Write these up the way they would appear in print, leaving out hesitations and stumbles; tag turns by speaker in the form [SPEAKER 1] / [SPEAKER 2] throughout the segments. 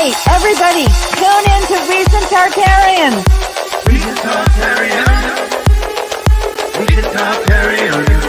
[SPEAKER 1] Hey, everybody, tune in to Recent Tartarians.
[SPEAKER 2] Recent Tartarians. Recent Tartarians.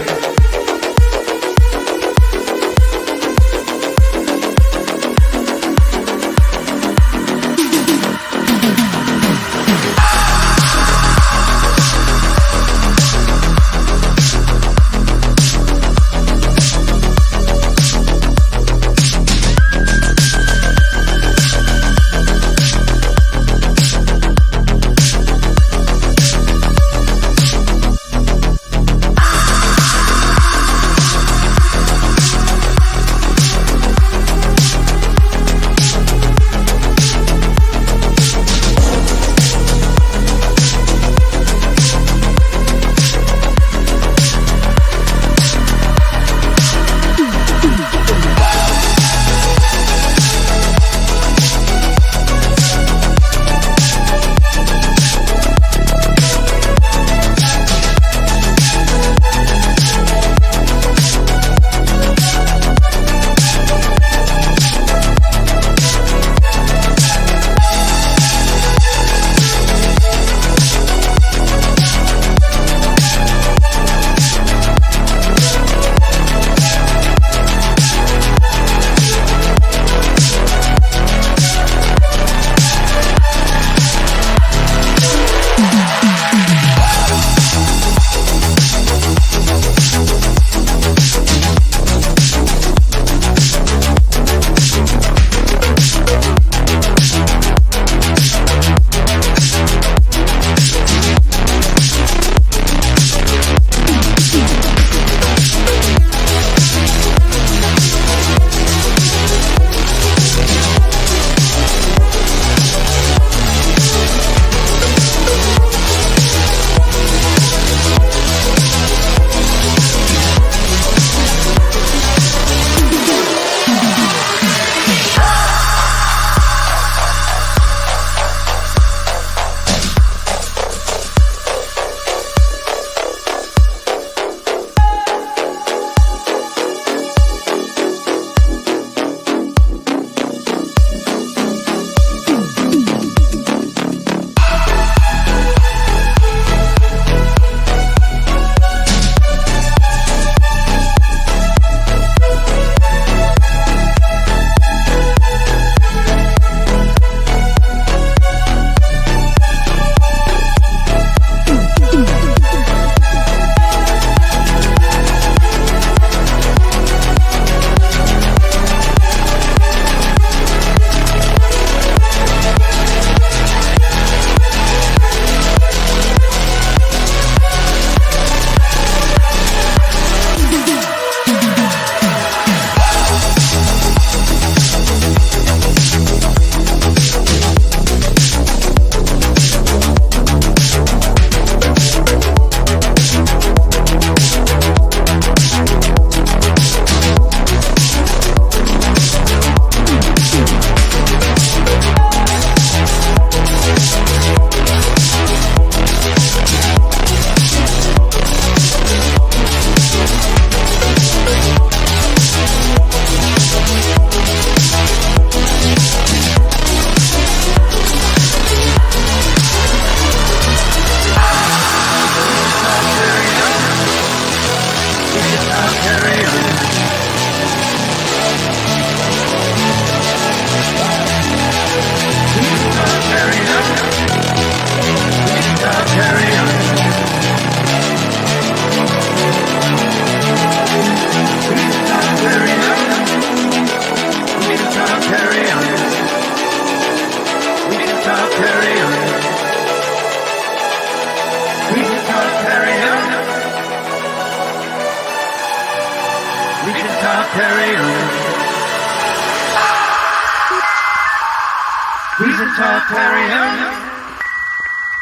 [SPEAKER 2] Recent Tartarians.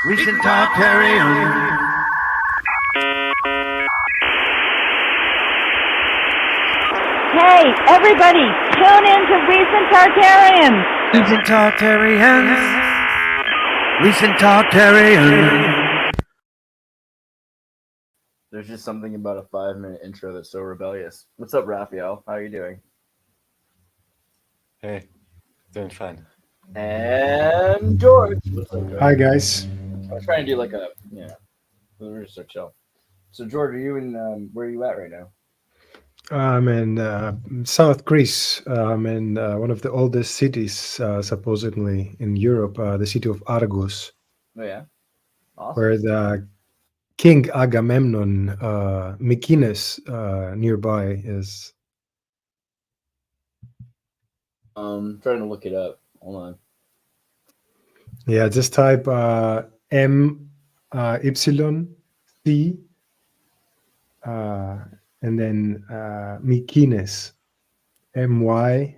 [SPEAKER 2] Recent Tartarians.
[SPEAKER 1] Hey, everybody, tune in to Recent Tartarians.
[SPEAKER 2] Recent Tartarians. Recent Tartarians.
[SPEAKER 3] There's just something about a 5-minute intro that's so rebellious. What's up, Raphael? How are you doing?
[SPEAKER 4] Hey, doing fine.
[SPEAKER 3] And George. What's up, George?
[SPEAKER 4] Hi guys.
[SPEAKER 3] I was trying to do like a, we're just so chill. So George, are you in? Where are you at right now?
[SPEAKER 4] I'm in South Greece. I'm in one of the oldest cities, supposedly in Europe, the city of Argos,
[SPEAKER 3] Oh yeah, awesome.
[SPEAKER 4] where the King Agamemnon, Mykonos, nearby is.
[SPEAKER 3] Trying to look it up. Hold on.
[SPEAKER 4] Yeah, just type M Ypsilon C uh, and then Mykonos, Mycines.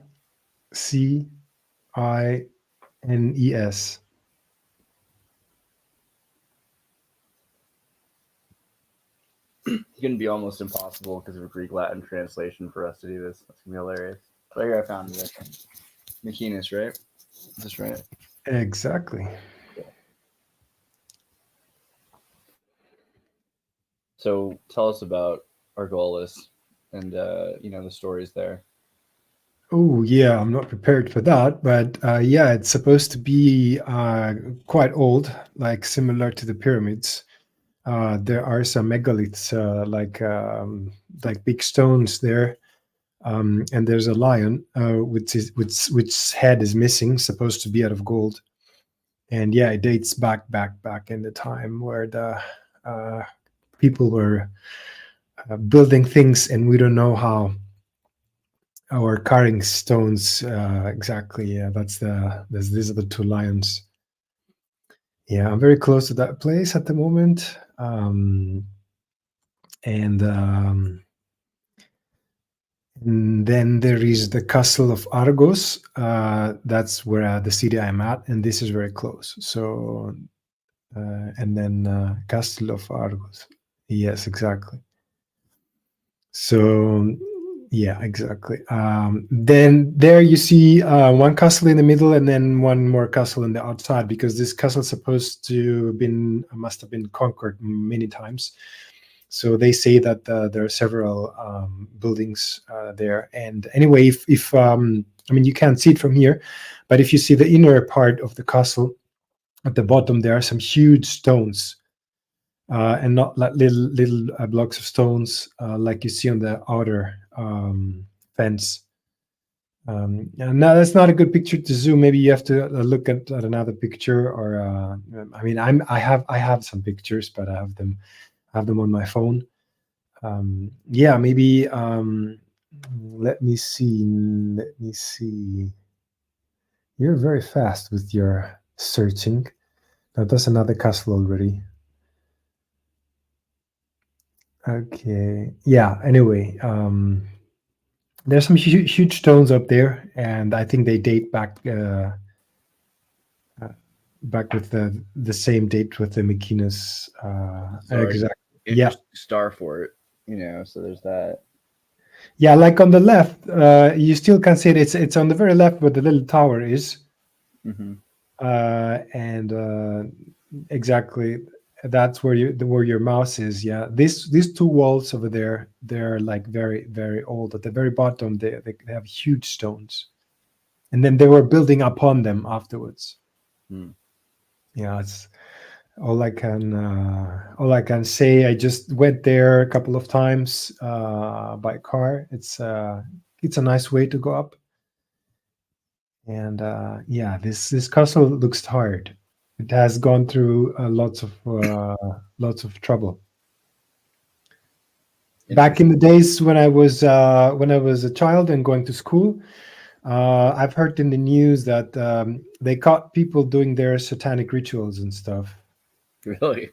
[SPEAKER 3] It's gonna be almost impossible because of a Greek Latin translation for us to do this. That's gonna be hilarious. But here I found it. Mykonos, right? Is this right?
[SPEAKER 4] Exactly.
[SPEAKER 3] So tell us about Argolis and the stories there.
[SPEAKER 4] Oh, yeah, I'm not prepared for that, but yeah, it's supposed to be quite old, like similar to the pyramids. There are some megaliths, like big stones there, and there's a lion, which head is missing, supposed to be out of gold. And yeah, it dates back in the time where the uh, people were building things, and we don't know how. Or carrying stones, exactly. Yeah, these are the two lions. Yeah, I'm very close to that place at the moment. And then there is the castle of Argos. That's where the city I'm at, and this is very close. So, and then Castle of Argos. Yes, exactly. So, yeah, exactly. Then there you see one castle in the middle, and then one more castle on the outside, because this castle is supposed to must have been conquered many times. So they say that there are several buildings there. And anyway, if I mean, you can't see it from here, but if you see the inner part of the castle, at the bottom there are some huge stones, and not like little blocks of stones like you see on the outer fence. And now that's not a good picture to zoom. Maybe you have to look at another picture, or I mean, I have some pictures, but I have them on my phone. Yeah, maybe let me see. Let me see. You're very fast with your searching. Now that's another castle already. Okay. Yeah. Anyway, there's some huge stones up there, and I think they date back with the same date with the Mykonos.
[SPEAKER 3] Sorry.
[SPEAKER 4] Exactly. Yeah.
[SPEAKER 3] Interesting star for it. So there's that.
[SPEAKER 4] Yeah, like on the left, you still can see it. It's on the very left where the little tower is.
[SPEAKER 3] Mm-hmm.
[SPEAKER 4] And exactly, that's where your mouse is. Yeah, these two walls over there, they're like very old. At the very bottom, they have huge stones, and then they were building upon them afterwards. Yeah, it's all I can say. I just went there a couple of times by car. It's a nice way to go up. And yeah, this castle looks tired. It has gone through lots of trouble. Back in the days when I was a child and going to school, I've heard in the news that they caught people doing their satanic rituals and stuff.
[SPEAKER 3] Really?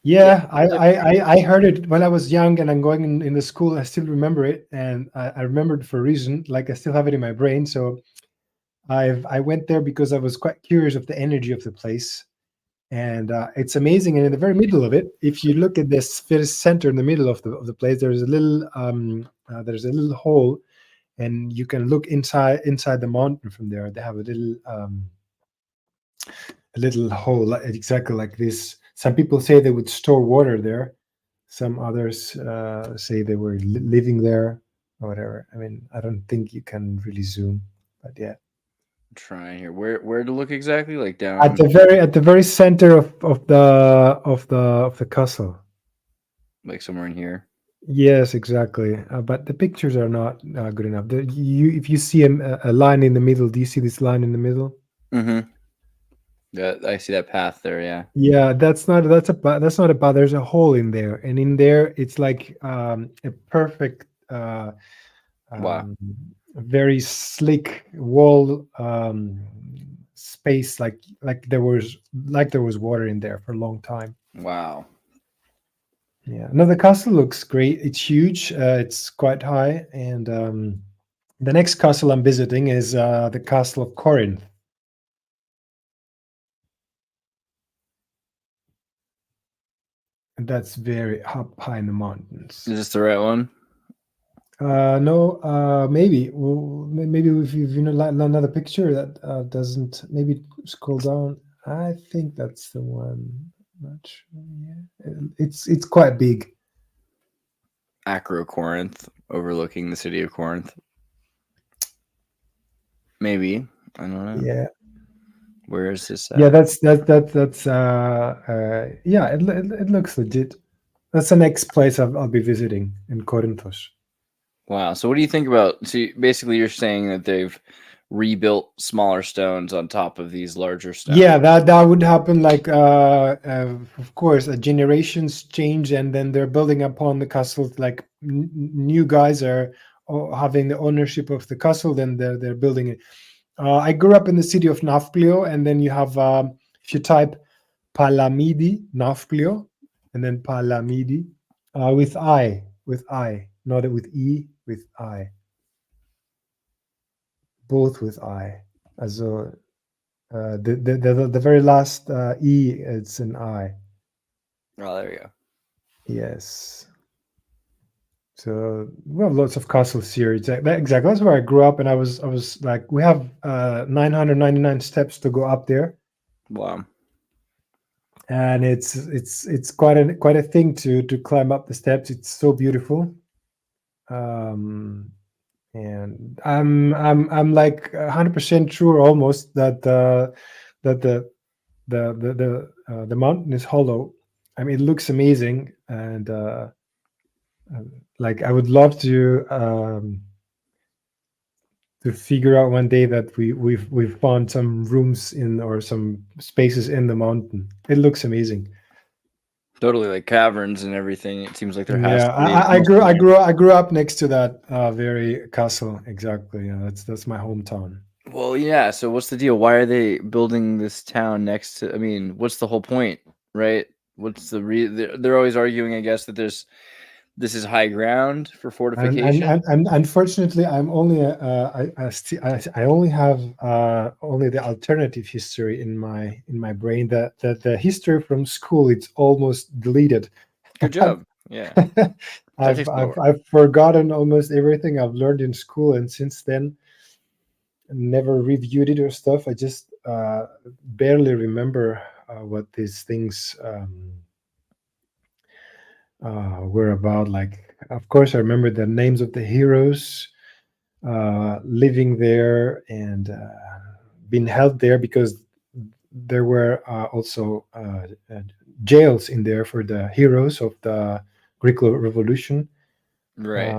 [SPEAKER 4] Yeah, I heard it when I was young, and I'm going in the school. I still remember it, and I remember it for a reason. Like, I still have it in my brain. So I went there because I was quite curious of the energy of the place, and it's amazing. And in the very middle of it, if you look at this very center in the middle of the place, there's a little hole, and you can look inside the mountain from there. They have a little hole, exactly like this. Some people say they would store water there. Some others say they were living there or whatever. I mean, I don't think you can really zoom, but yeah.
[SPEAKER 3] trying here. Where to look exactly? Like down,
[SPEAKER 4] At the very center of the castle.
[SPEAKER 3] like somewhere in here.
[SPEAKER 4] Yes, exactly. But the pictures are not good enough. If you see a line in the middle, do you see this line in the middle?
[SPEAKER 3] Mm-hmm. Yeah, I see that path there. Yeah.
[SPEAKER 4] Yeah, that's not a path. There's a hole in there, and in there it's like a perfect,
[SPEAKER 3] Wow.
[SPEAKER 4] very slick wall space, like there was water in there for a long time.
[SPEAKER 3] Wow.
[SPEAKER 4] Yeah, no, the castle looks great. It's huge. It's quite high, and the next castle I'm visiting is the Castle of Corinth. And that's very up high in the mountains.
[SPEAKER 3] Is this the right one?
[SPEAKER 4] No, maybe. Well, maybe if you know another picture that doesn't. Maybe scroll down. I think that's the one. Not sure. Yeah, it's quite big.
[SPEAKER 3] Acro Corinth, overlooking the city of Corinth. Maybe. I don't know.
[SPEAKER 4] Yeah.
[SPEAKER 3] Where is this at?
[SPEAKER 4] Yeah, that's yeah. It looks legit. That's the next place I'll be visiting in Corinthos.
[SPEAKER 3] Wow. So what do you think about? So basically, you're saying that they've rebuilt smaller stones on top of these larger stones.
[SPEAKER 4] Yeah, that would happen. Like, of course, generations change, and then they're building upon the castle. Like, new guys are having the ownership of the castle. Then they're building it. I grew up in the city of Nafplio, and then you have if you type Palamidi, Nafplio, and then Palamidi with I, not with E, with I, both with I. Also, the very last E, it's an I.
[SPEAKER 3] Oh, there you go.
[SPEAKER 4] Yes. So we have lots of castles here. Exactly. That's where I grew up, and I was like, we have 999 steps to go up there.
[SPEAKER 3] Wow.
[SPEAKER 4] And it's quite a thing to climb up the steps. It's so beautiful. And I'm like 100% sure almost that the mountain is hollow. I mean, it looks amazing, and like I would love to figure out one day that we've found some rooms in or some spaces in the mountain. It looks amazing.
[SPEAKER 3] Totally, like caverns and everything. It seems like there has
[SPEAKER 4] Yeah,
[SPEAKER 3] to be.
[SPEAKER 4] I grew up next to that very castle. Exactly. Yeah, that's my hometown.
[SPEAKER 3] Well, yeah. So what's the deal? Why are they building this town next to? I mean, what's the whole point, right? What's the They're always arguing, I guess, that this is high ground for fortification.
[SPEAKER 4] And unfortunately, I'm only I only have only the alternative history in my brain. That the history from school, it's almost deleted.
[SPEAKER 3] Good job. Yeah.
[SPEAKER 4] I've forgotten almost everything I've learned in school, and since then never reviewed it or stuff. I just barely remember what these things were about. Like, of course, I remember the names of the heroes living there and being held there, because there were also jails in there for the heroes of the Greek Revolution.
[SPEAKER 3] Right.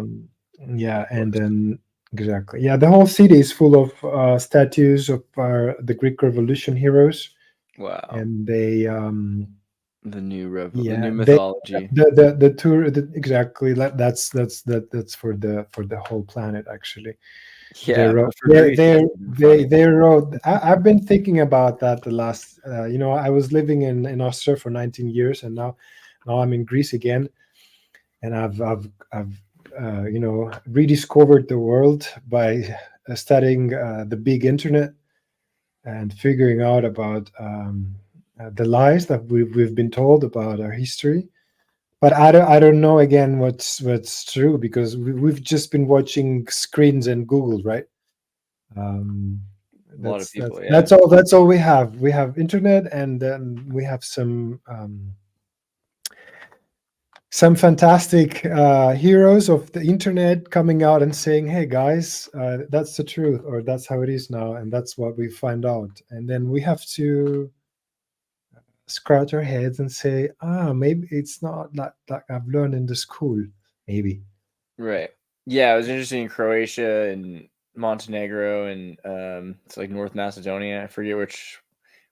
[SPEAKER 4] Yeah, and then exactly. Yeah, the whole city is full of statues of the Greek Revolution heroes,
[SPEAKER 3] Wow.
[SPEAKER 4] and they
[SPEAKER 3] the new
[SPEAKER 4] yeah,
[SPEAKER 3] the new mythology.
[SPEAKER 4] the tour exactly. That's for the whole planet actually.
[SPEAKER 3] Yeah.
[SPEAKER 4] They wrote. I've been thinking about that the last. I was living in Austria for 19 years, and now I'm in Greece again, and I've rediscovered the world by studying the big internet and figuring out about the lies that we've been told about our history. But I don't know again what's true, because we've just been watching screens and Google, right?
[SPEAKER 3] A lot of people. Yeah.
[SPEAKER 4] That's all we have. We have internet, and then we have some some fantastic heroes of the internet coming out and saying, "Hey guys, that's the truth, or that's how it is now, and that's what we find out." And then we have to scratch our heads and say, maybe it's not like I've learned in the school. Maybe.
[SPEAKER 3] Right. Yeah, it was interesting in Croatia and Montenegro and it's like North Macedonia. I forget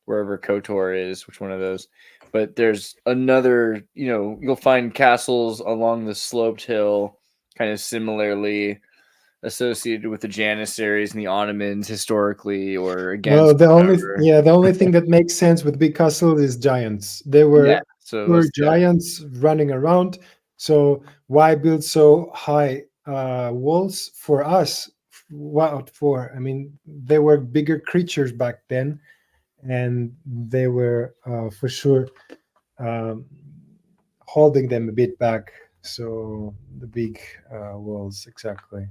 [SPEAKER 3] wherever Kotor is, which one of those. But there's another, you'll find castles along the sloped hill, kind of similarly associated with the Janissaries and the Ottomans historically, or
[SPEAKER 4] Well,
[SPEAKER 3] against whoever.
[SPEAKER 4] the only thing that makes sense with big castle is giants. They
[SPEAKER 3] Yeah.
[SPEAKER 4] were
[SPEAKER 3] So
[SPEAKER 4] were
[SPEAKER 3] what's the
[SPEAKER 4] giants running around. So why build so high walls for us? What for? I mean, they were bigger creatures back then, and they were for sure um, holding them a bit back. So the big walls, exactly.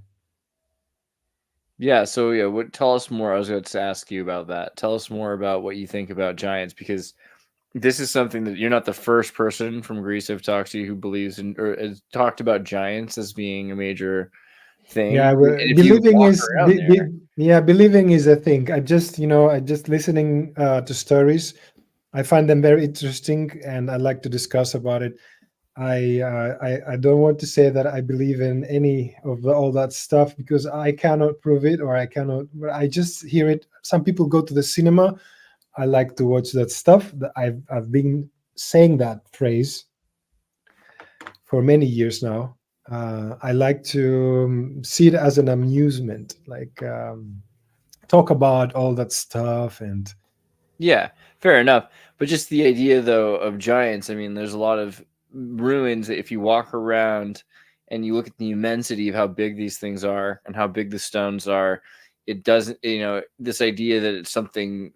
[SPEAKER 3] Yeah, so yeah, tell us more. I was going to ask you about that. Tell us more about what you think about giants, because this is something that you're not the first person from Greece I've talked to who believes in or has talked about giants as being a major thing.
[SPEAKER 4] Yeah,
[SPEAKER 3] And
[SPEAKER 4] well,
[SPEAKER 3] if you
[SPEAKER 4] believing
[SPEAKER 3] walk
[SPEAKER 4] is
[SPEAKER 3] around there,
[SPEAKER 4] yeah, believing is a thing. I just listening to stories. I find them very interesting, and I like to discuss about it. I don't want to say that I believe in any of all that stuff because I cannot prove it, or I cannot. But I just hear it. Some people go to the cinema. I like to watch that stuff. I've been saying that phrase for many years now. I like to see it as an amusement, like talk about all that stuff. And
[SPEAKER 3] yeah, fair enough. But just the idea, though, of giants, I mean, there's a lot of ruins that if you walk around and you look at the immensity of how big these things are and how big the stones are, it doesn't, this idea that it's something.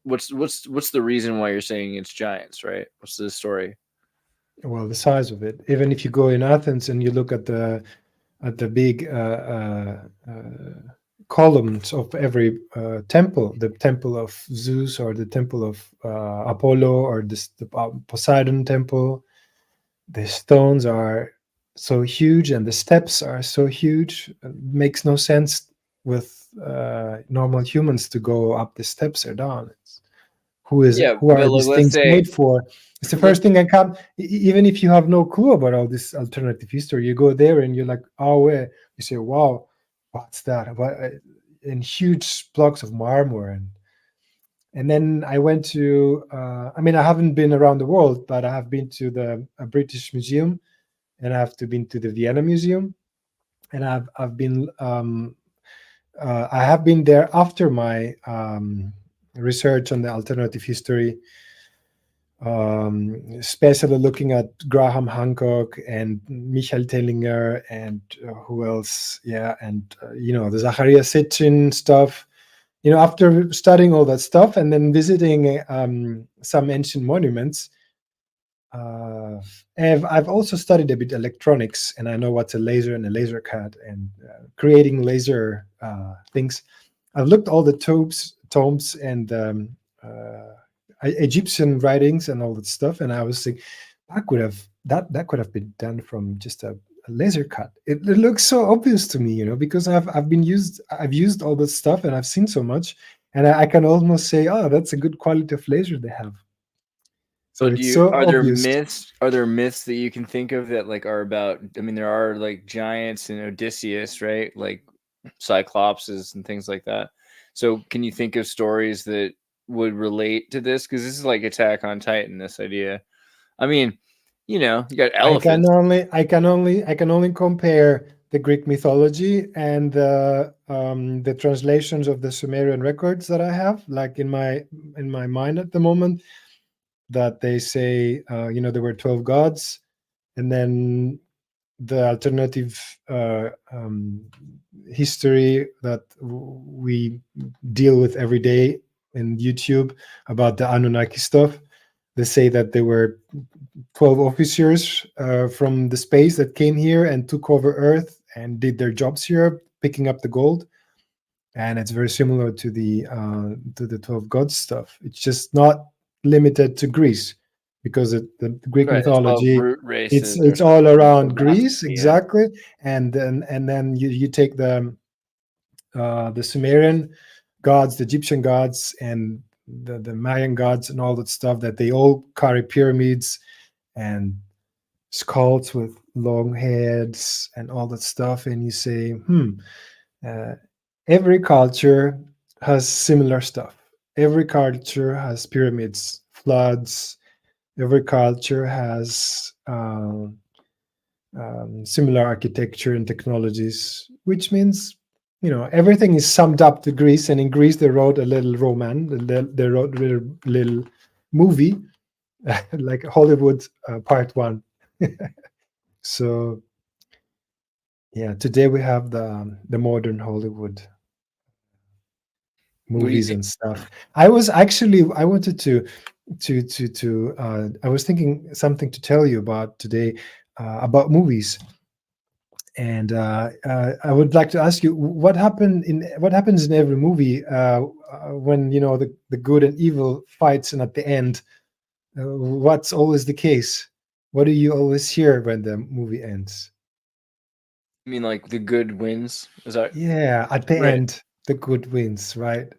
[SPEAKER 3] What's the reason why you're saying it's giants, right? What's the story?
[SPEAKER 4] well, the size of it. Even if you go in Athens and you look at the big columns of every temple, the temple of Zeus or the temple of Apollo or the Poseidon temple, the stones are so huge and the steps are so huge. It makes no sense with normal humans to go up the steps or down.
[SPEAKER 3] Yeah,
[SPEAKER 4] Who are
[SPEAKER 3] but like,
[SPEAKER 4] these
[SPEAKER 3] let's
[SPEAKER 4] things
[SPEAKER 3] say
[SPEAKER 4] made for? It's the
[SPEAKER 3] let's
[SPEAKER 4] first thing I come. Even if you have no clue about all this alternative history, you go there and you're like, oh, you say, wow, what's that? And huge blocks of marmor. And then I went to. I mean, I haven't been around the world, but I have been to the British Museum, and I have been to the Vienna Museum, and I've been. I have been there after my research on the alternative history, especially looking at Graham Hancock and Michael Tellinger and who else? Yeah, and the Zacharia Sitchin stuff. After studying all that stuff and then visiting some ancient monuments, I've also studied a bit electronics, and I know what's a laser and a laser cut and creating laser things. I've looked all the tomes and Egyptian writings and all that stuff, and I was thinking that could have been done from just a laser cut. It looks so obvious to me, because I've used all this stuff and I've seen so much, and I can almost say, oh, that's a good quality of laser they have. So
[SPEAKER 3] but
[SPEAKER 4] it's so
[SPEAKER 3] are there
[SPEAKER 4] obvious.
[SPEAKER 3] myths that you can think of that like are about, I mean, there are like giants and Odysseus, right? Like Cyclopses and things like that. So can you think of stories that would relate to this? Because this is like Attack on Titan, this idea. I mean, you got elephants.
[SPEAKER 4] I can only compare the Greek mythology and the translations of the Sumerian records that I have, like in my mind at the moment, that they say there were 12 gods, and then the alternative history that we deal with every day in YouTube about the Anunnaki stuff. They say that there were 12 officers from the space that came here and took over Earth and did their jobs here, picking up the gold. And it's very similar to the 12 gods stuff. It's just not limited to Greece. because the Greek
[SPEAKER 3] Right, it's all
[SPEAKER 4] mythology,
[SPEAKER 3] root races or
[SPEAKER 4] it's all
[SPEAKER 3] something.
[SPEAKER 4] around
[SPEAKER 3] Philosophy,
[SPEAKER 4] Greece,
[SPEAKER 3] yeah.
[SPEAKER 4] exactly. And then you take the Sumerian gods, the Egyptian gods, and the Mayan gods, and all that stuff, that they all carry pyramids and skulls with long heads and all that stuff. And you say, uh, every culture has similar stuff. Every culture has pyramids, floods. Every culture has similar architecture and technologies, which means, everything is summed up to Greece. And in Greece, they wrote a little roman, they wrote a little movie, like Hollywood Part One. So yeah, today we have the modern Hollywood
[SPEAKER 3] What do you
[SPEAKER 4] movies
[SPEAKER 3] think?
[SPEAKER 4] and stuff. I wanted I was thinking something to tell you about today, about movies. And I would like to ask you, what happens in every movie, when the good and evil fights, and at the end, what's always the case? What do you always hear when the movie ends?
[SPEAKER 3] I mean, like the good wins. Is that
[SPEAKER 4] Yeah, at the
[SPEAKER 3] right?
[SPEAKER 4] end, the good wins, right?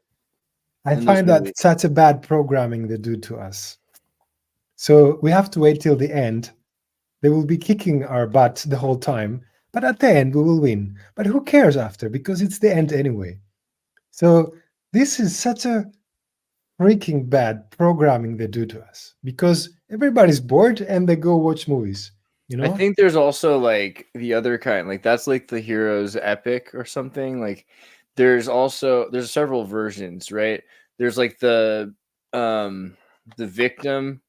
[SPEAKER 4] I
[SPEAKER 3] In those
[SPEAKER 4] find that
[SPEAKER 3] movies.
[SPEAKER 4] such a bad programming they do to us. So we have to wait till the end. They will be kicking our butt the whole time, but at the end we will win. But who cares after? Because it's the end anyway. So this is such a freaking bad programming they do to us, because everybody's bored and they go watch movies.
[SPEAKER 3] I think there's also like the other kind, like that's like the hero's epic or something. Like there's several versions, right? There's like the victim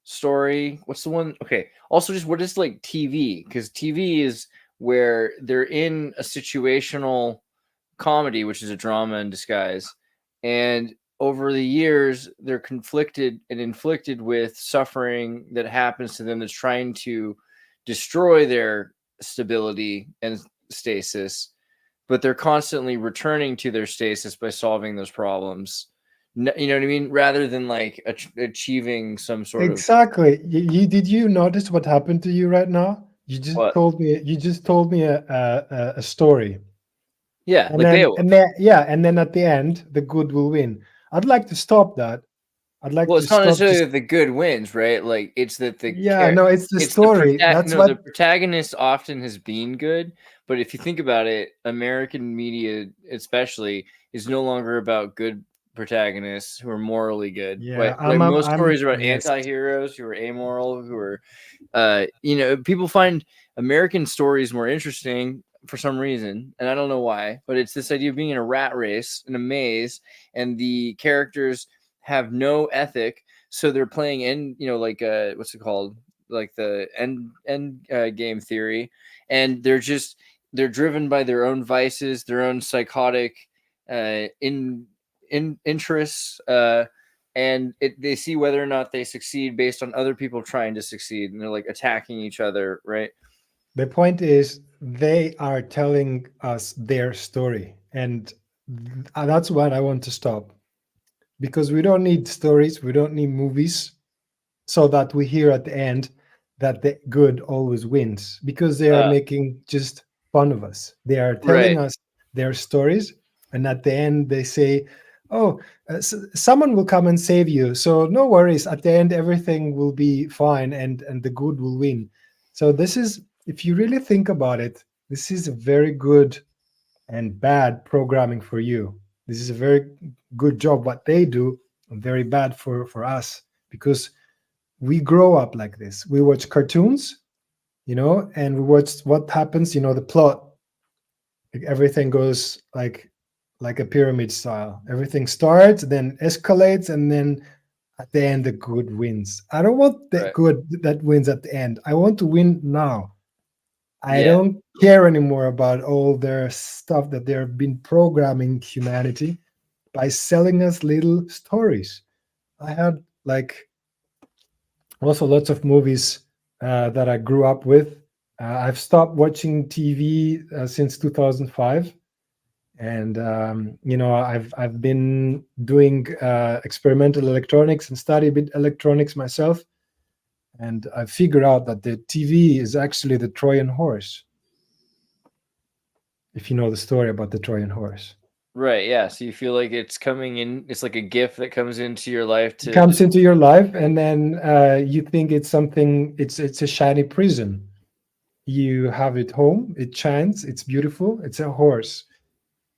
[SPEAKER 3] story. What's the one? Okay. Also, just what is like TV? Because TV is where they're in a situational comedy, which is a drama in disguise. And over the years, they're conflicted and inflicted with suffering that happens to them that's trying to destroy their stability and stasis, but they're constantly returning to their stasis by solving those problems. You know what I mean? Rather than like achieving some sort of
[SPEAKER 4] Exactly. Did you notice what happened to you right now? You just
[SPEAKER 3] what?
[SPEAKER 4] told me. You just told me a story,
[SPEAKER 3] Yeah,
[SPEAKER 4] and
[SPEAKER 3] like
[SPEAKER 4] then
[SPEAKER 3] Beowulf.
[SPEAKER 4] and then yeah, and then at the end, the good will win. I'd like to stop that. I'd like
[SPEAKER 3] Well,
[SPEAKER 4] to
[SPEAKER 3] it's not
[SPEAKER 4] stop
[SPEAKER 3] necessarily
[SPEAKER 4] this.
[SPEAKER 3] that the good wins, right? Like it's that
[SPEAKER 4] Yeah, no, it's the story. That's
[SPEAKER 3] the
[SPEAKER 4] what.
[SPEAKER 3] protagonist often has been good, but if you think about it, American media especially is no longer about good protagonists who are morally good.
[SPEAKER 4] Yeah,
[SPEAKER 3] Like most
[SPEAKER 4] I'm.
[SPEAKER 3] stories are about
[SPEAKER 4] Yes.
[SPEAKER 3] anti-heroes who are amoral, who are people find American stories more interesting for some reason, and I don't know why, but it's this idea of being in a rat race, in a maze, and the characters have no ethic, so they're playing in, like what's it called, like the end game theory, and they're driven by their own vices, their own psychotic in interests, and they see whether or not they succeed based on other people trying to succeed, and they're like attacking each other, right?
[SPEAKER 4] The point is, they are telling us their story, and that's what I want to stop, because we don't need stories, we don't need movies, so that we hear at the end that the good always wins, because they are
[SPEAKER 3] uh
[SPEAKER 4] making just fun of us. They are telling
[SPEAKER 3] right,
[SPEAKER 4] us their stories, and at the end they say, "Oh, someone will come and save you, so no worries. At the end, everything will be fine, and the good will win." So this is, if you really think about it, this is a very good and bad programming for you. This is a very good job what they do, and very bad for us, because we grow up like this. We watch cartoons, and we watch what happens, the plot. Like everything goes like a pyramid style. Everything starts, then escalates, and then at the end the good wins. I don't want the
[SPEAKER 3] right,
[SPEAKER 4] good that wins at the end. I want to win now. I
[SPEAKER 3] yeah,
[SPEAKER 4] don't care anymore about all their stuff that they've been programming humanity by selling us little stories. I had like also lots of movies that I grew up with. I've stopped watching TV since 2005, and I've been doing experimental electronics and study a bit electronics myself. And I figured out that the TV is actually the Trojan horse. If you know the story about the Trojan horse.
[SPEAKER 3] Right, yeah. So you feel like it's coming in, it's like a gift that comes into your life
[SPEAKER 4] It comes into your life, and then you think it's something, it's a shiny prison. You have it home, it shines, it's beautiful, it's a horse.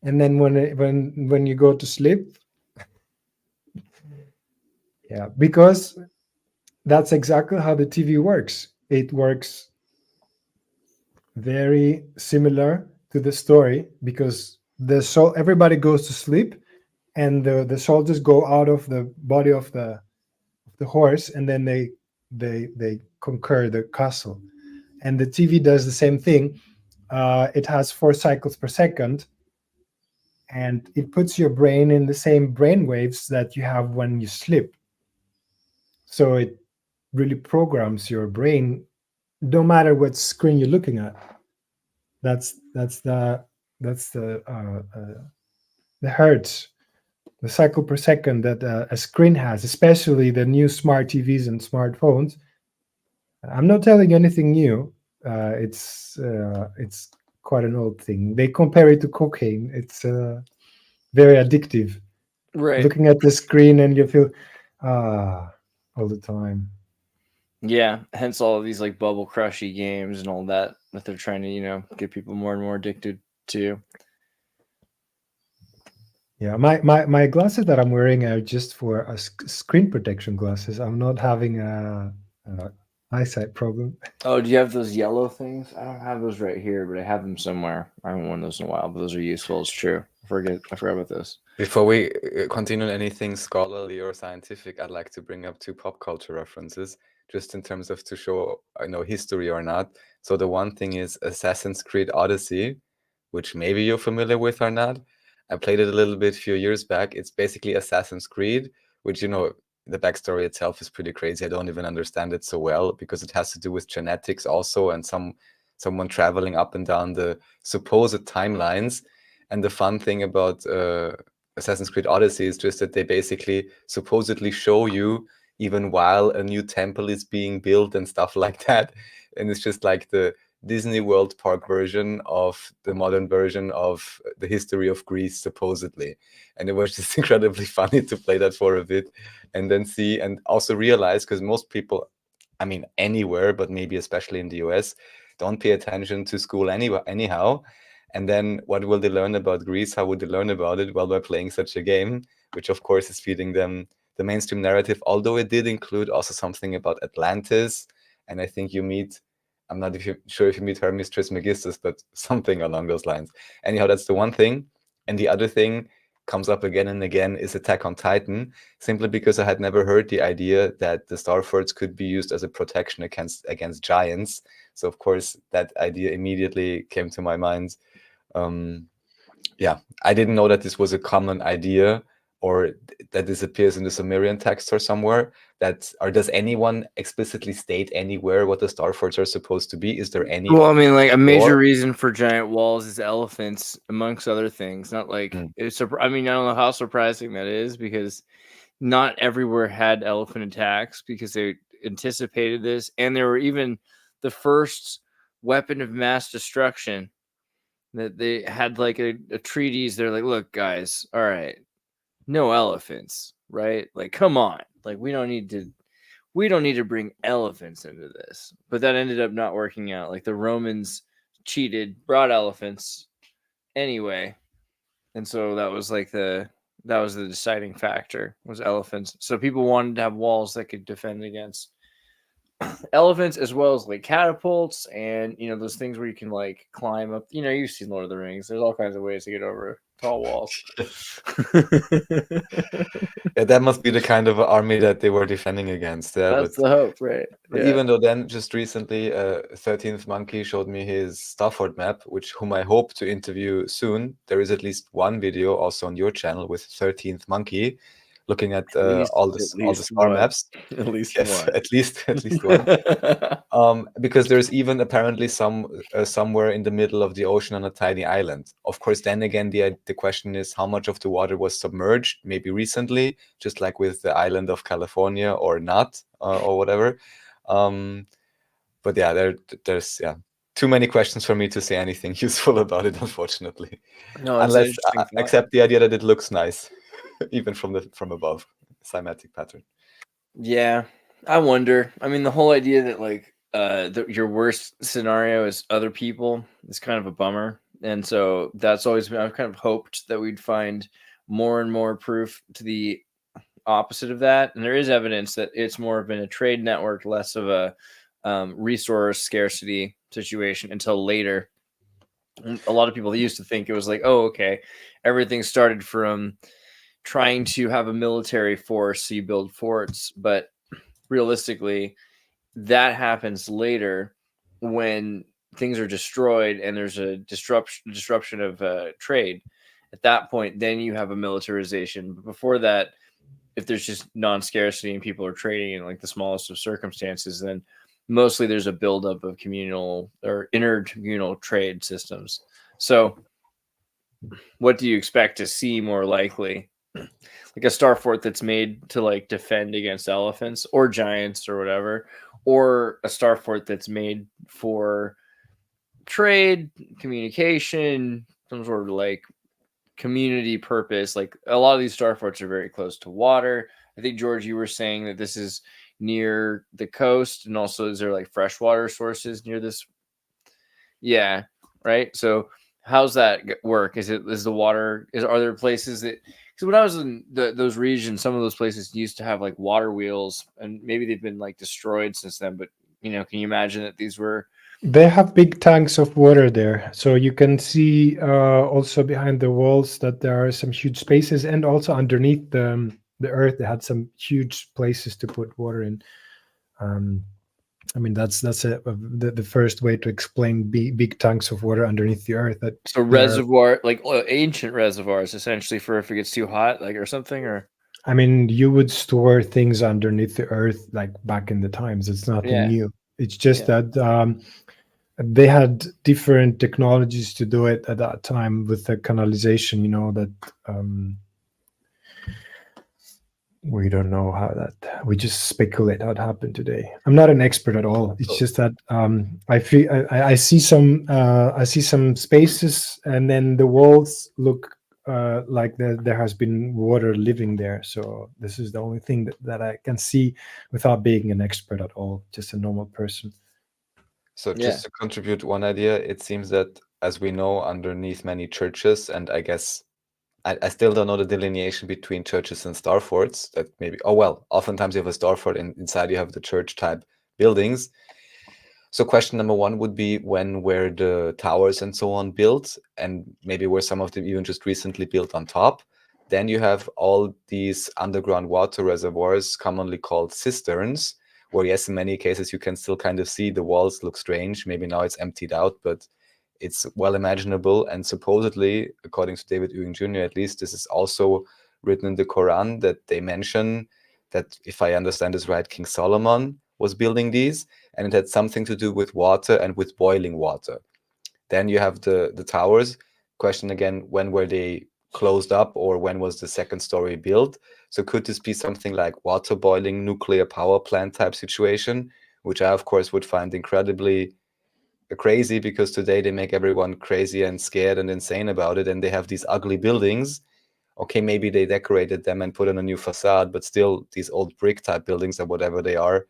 [SPEAKER 4] And then when you go to sleep, yeah, because that's exactly how the TV works. It works very similar to the story, because everybody goes to sleep, and the soldiers go out of the body of the horse, and then they conquer the castle. And the TV does the same thing. It has 4 cycles per second, and it puts your brain in the same brain waves that you have when you sleep. So it really programs your brain, no matter what screen you're looking at. That's the hertz, the cycle per second that a screen has, especially the new smart TVs and smartphones. I'm not telling you anything new. It's quite an old thing. They compare it to cocaine. It's very addictive.
[SPEAKER 3] right.
[SPEAKER 4] Looking at the screen, and you feel all the time.
[SPEAKER 3] Yeah, hence all of these like bubble crushy games and all that they're trying to, get people more and more addicted to.
[SPEAKER 4] Yeah, my glasses that I'm wearing are just for a screen protection glasses. I'm not having a eyesight problem.
[SPEAKER 3] Oh, do you have those yellow things? I don't have those right here, but I have them somewhere. I haven't worn those in a while, but those are useful. It's true. I forgot about this.
[SPEAKER 5] Before we continue on anything scholarly or scientific, I'd like to bring up 2 pop culture references, just in terms of to show I know history or not. So the one thing is Assassin's Creed Odyssey, which maybe you're familiar with or not. I played it a little bit a few years back. It's basically Assassin's Creed, which, the backstory itself is pretty crazy. I don't even understand it so well, because it has to do with genetics also, and someone traveling up and down the supposed timelines. And the fun thing about Assassin's Creed Odyssey is just that they basically supposedly show you even while a new temple is being built and stuff like that. And it's just like the Disney World Park version of the modern version of the history of Greece, supposedly. And it was just incredibly funny to play that for a bit and then see, and also realize, because most people, I mean, anywhere, but maybe especially in the US, don't pay attention to school anyhow. And then what will they learn about Greece? How would they learn about it? Well, by playing such a game, which of course is feeding them the mainstream narrative, although it did include also something about Atlantis. And I think I'm not sure if you meet Hermes Trismegistus, but something along those lines. Anyhow, that's the one thing. And the other thing comes up again and again is Attack on Titan, simply because I had never heard the idea that the Starforts could be used as a protection against giants. So of course that idea immediately came to my mind. Yeah, I didn't know that this was a common idea, or that this appears in the Sumerian text or somewhere. Or does anyone explicitly state anywhere what the Starforts are supposed to be? Is there any?
[SPEAKER 3] Well, I mean, like a major
[SPEAKER 5] lore?
[SPEAKER 3] reason for giant walls is elephants, amongst other things. Not like it's. I mean, I don't know how surprising that is, because not everywhere had elephant attacks, because they anticipated this, and there were even the first weapon of mass destruction that they had, like a treatise. They're like, look, guys, all right, no elephants, right? Like, come on, like we don't need to bring elephants into this. But that ended up not working out. Like the Romans cheated, brought elephants anyway, and so that was the deciding factor, was elephants. So people wanted to have walls that could defend against elephants, as well as like catapults and those things where you can like climb up. You've seen Lord of the Rings. There's all kinds of ways to get over tall walls.
[SPEAKER 5] Yeah, that must be the kind of army that they were defending against. Yeah,
[SPEAKER 3] That's the hope, right?
[SPEAKER 5] But
[SPEAKER 3] Yeah.
[SPEAKER 5] even though then, just recently, 13th Monkey showed me his Stafford map, whom I hope to interview soon. There is at least one video also on your channel with 13th Monkey, looking at all the star maps.
[SPEAKER 3] At least
[SPEAKER 5] Yes,
[SPEAKER 3] one.
[SPEAKER 5] at least one. Because there's even apparently somewhere in the middle of the ocean on a tiny island. Of course, then again, the question is how much of the water was submerged, maybe recently, just like with the island of California, or not, or whatever. But yeah, there's too many questions for me to say anything useful about it, unfortunately.
[SPEAKER 3] No, it's an
[SPEAKER 5] Unless
[SPEAKER 3] interesting thought.
[SPEAKER 5] accept the idea that it looks nice, even from above, cymatic pattern.
[SPEAKER 3] Yeah, I wonder. I mean, the whole idea that like your worst scenario is other people is kind of a bummer, and so that's always been. I've kind of hoped that we'd find more and more proof to the opposite of that, and there is evidence that it's more been a trade network, less of a resource scarcity situation until later. A lot of people used to think it was like, oh, okay, everything started from trying to have a military force, so you build forts, but realistically, that happens later when things are destroyed and there's a disruption of trade. At that point, then you have a militarization. But before that, if there's just non-scarcity and people are trading in like the smallest of circumstances, then mostly there's a buildup of communal or intercommunal trade systems. So what do you expect to see more likely? Like a star fort that's made to like defend against elephants or giants or whatever, or a star fort that's made for trade, communication, some sort of like community purpose. Like a lot of these star forts are very close to water. I think George, you were saying that this is near the coast, and also is there like freshwater sources near this? Yeah, right. So how's that work? Is the water? Are there places that? Because when I was in those regions, some of those places used to have like water wheels, and maybe they've been like destroyed since then. But can you imagine that these were?
[SPEAKER 4] They have big tanks of water there, so you can see also behind the walls that there are some huge spaces, and also underneath the earth, they had some huge places to put water in. I mean, that's the first way to explain big tanks of water underneath the earth. That
[SPEAKER 3] So reservoir, like ancient reservoirs, essentially, for if it gets too hot, like or something, or
[SPEAKER 4] I mean, you would store things underneath the earth like back in the times. It's nothing new. It's just that they had different technologies to do it at that time with the canalization. That we don't know how that. We just speculate how it happened today. I'm not an expert at all. It's just that I feel I see some spaces, and then the walls look like there has been water living there. So this is the only thing that I can see without being an expert at all, just a normal person.
[SPEAKER 5] So just to contribute one idea, it seems that, as we know, underneath many churches, and I guess I still don't know the delineation between churches and star forts. That maybe, oftentimes you have a star fort and inside you have the church type buildings. So question number one would be, when were the towers and so on built, and maybe were some of them even just recently built on top? Then you have all these underground water reservoirs, commonly called cisterns, where yes, in many cases you can still kind of see the walls look strange. Maybe now it's emptied out, but it's well imaginable. And supposedly, according to David Ewing Jr., at least, this is also written in the Quran, that they mention that, if I understand this right, King Solomon was building these, and it had something to do with water and with boiling water. Then you have the towers. Question again, when were they closed up, or when was the second story built? So could this be something like water boiling nuclear power plant type situation, which I of course would find incredibly crazy, because today they make everyone crazy and scared and insane about it, and they have these ugly buildings. Okay, maybe they decorated them and put on a new facade, but still these old brick type buildings, or whatever they are,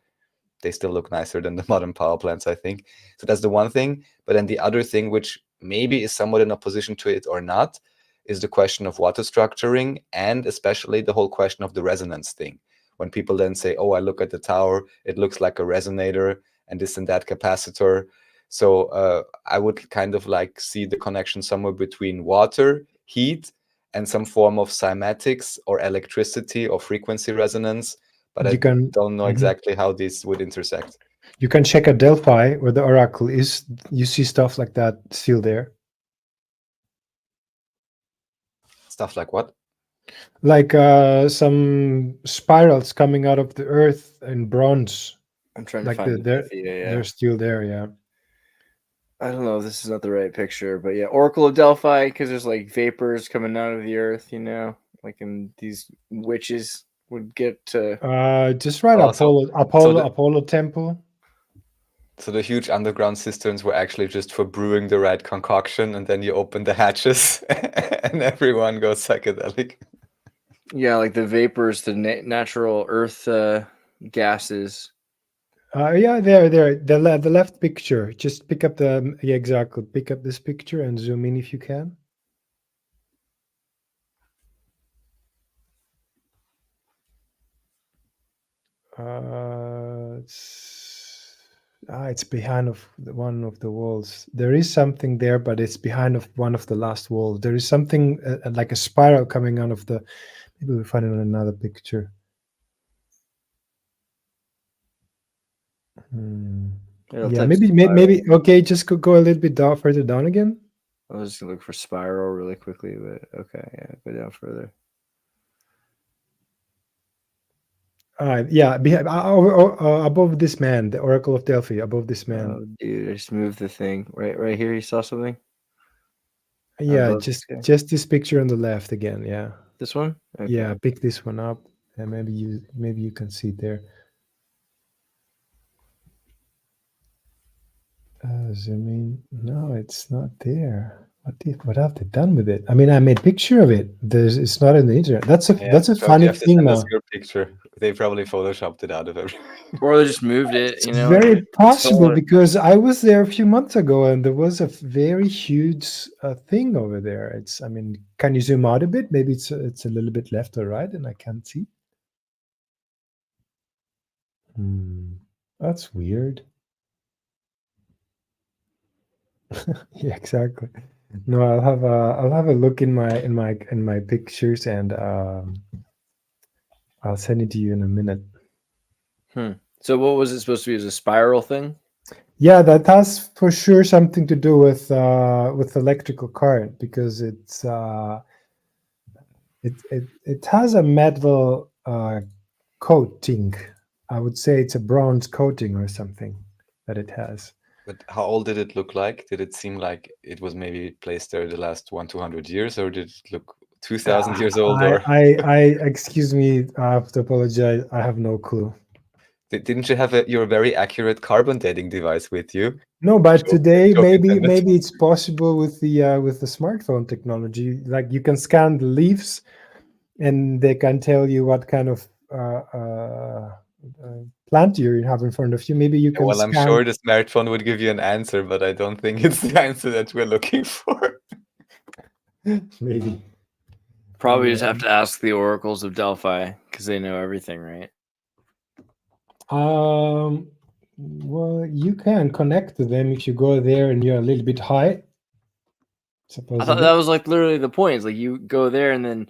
[SPEAKER 5] they still look nicer than the modern power plants, I think. So that's the one thing. But then the other thing, which maybe is somewhat in opposition to it or not, is the question of water structuring, and especially the whole question of the resonance thing. When people then say, oh, I look at the tower, it looks like a resonator and this and that capacitor. So I would kind of like see the connection somewhere between water, heat, and some form of cymatics or electricity or frequency resonance. But I don't know exactly how these would intersect.
[SPEAKER 4] You can check at Delphi, where the oracle is. You see stuff like that still there.
[SPEAKER 5] Stuff like what?
[SPEAKER 4] Like some spirals coming out of the earth in bronze.
[SPEAKER 3] I'm trying to find
[SPEAKER 4] they're still there, yeah.
[SPEAKER 3] I don't know if this is not the right picture, but yeah, Oracle of Delphi, because there's like vapors coming out of the earth, like in these witches would get to?
[SPEAKER 4] Just write
[SPEAKER 5] Oh, so the-
[SPEAKER 4] Apollo temple.
[SPEAKER 5] So the huge underground cisterns were actually just for brewing the right concoction, and then you open the hatches, and everyone goes psychedelic.
[SPEAKER 3] Yeah, like the vapors, the natural earth gases.
[SPEAKER 4] Yeah, there. The left picture. Just pick up the exactly. Pick up this picture and zoom in if you can. It's behind of one of the walls. There is something there, but it's behind of one of the last walls. There is something like a spiral coming out of the. Maybe we find it on another picture. Yeah, maybe. Okay, just go a little bit down, further down again.
[SPEAKER 3] I was just gonna look for spiral really quickly, but okay, yeah, go down further.
[SPEAKER 4] Yeah, above this man, the Oracle of Delphi. Above this man.
[SPEAKER 3] Oh, dude, I just moved the thing right here. You saw something?
[SPEAKER 4] Yeah,
[SPEAKER 3] Above,
[SPEAKER 4] just
[SPEAKER 3] okay.
[SPEAKER 4] just this picture on the left again. Yeah.
[SPEAKER 3] This one? Okay.
[SPEAKER 4] Yeah, pick this one up, and maybe you can see it there. Zoom in. No, it's not there. What have they done with it? I mean, I made a picture of it. It's not in the internet. That's a
[SPEAKER 5] so
[SPEAKER 4] funny
[SPEAKER 5] you have to
[SPEAKER 4] thing
[SPEAKER 5] send
[SPEAKER 4] now.
[SPEAKER 5] us your picture. They probably photoshopped it out of everything.
[SPEAKER 3] Or they just moved it.
[SPEAKER 4] It's
[SPEAKER 3] You know,
[SPEAKER 4] very
[SPEAKER 3] like,
[SPEAKER 4] possible
[SPEAKER 3] solar.
[SPEAKER 4] because I was there a few months ago and there was a very huge thing over there. It's. I mean, can you zoom out a bit? Maybe it's a little bit left or right, and I can't see. That's weird. Yeah, exactly. No, I'll have a look in my pictures and I'll send it to you in a minute.
[SPEAKER 3] So what was it supposed to be? As a spiral thing?
[SPEAKER 4] Yeah, that has for sure something to do with electrical current because it has a metal coating. I would say it's a bronze coating or something that it has.
[SPEAKER 5] But how old did it look like? Did it seem like it was maybe placed there the last 200 years, or did it look 2,000 years old?
[SPEAKER 4] Excuse me, I have to apologize. I have no clue.
[SPEAKER 5] Didn't you have your very accurate carbon dating device with you?
[SPEAKER 4] No, but today maybe it's possible with the smartphone technology. Like you can scan the leaves, and they can tell you what kind of plant you have in front of you. Maybe you can.
[SPEAKER 5] Well, I'm sure the smartphone would give you an answer, but I don't think it's the answer that we're looking for.
[SPEAKER 4] Maybe.
[SPEAKER 3] Probably just have to ask the oracles of Delphi because they know everything, right?
[SPEAKER 4] Well, you can connect to them if you go there and you're a little bit high. Supposedly.
[SPEAKER 3] I thought that was like literally the point. It's like you go there and then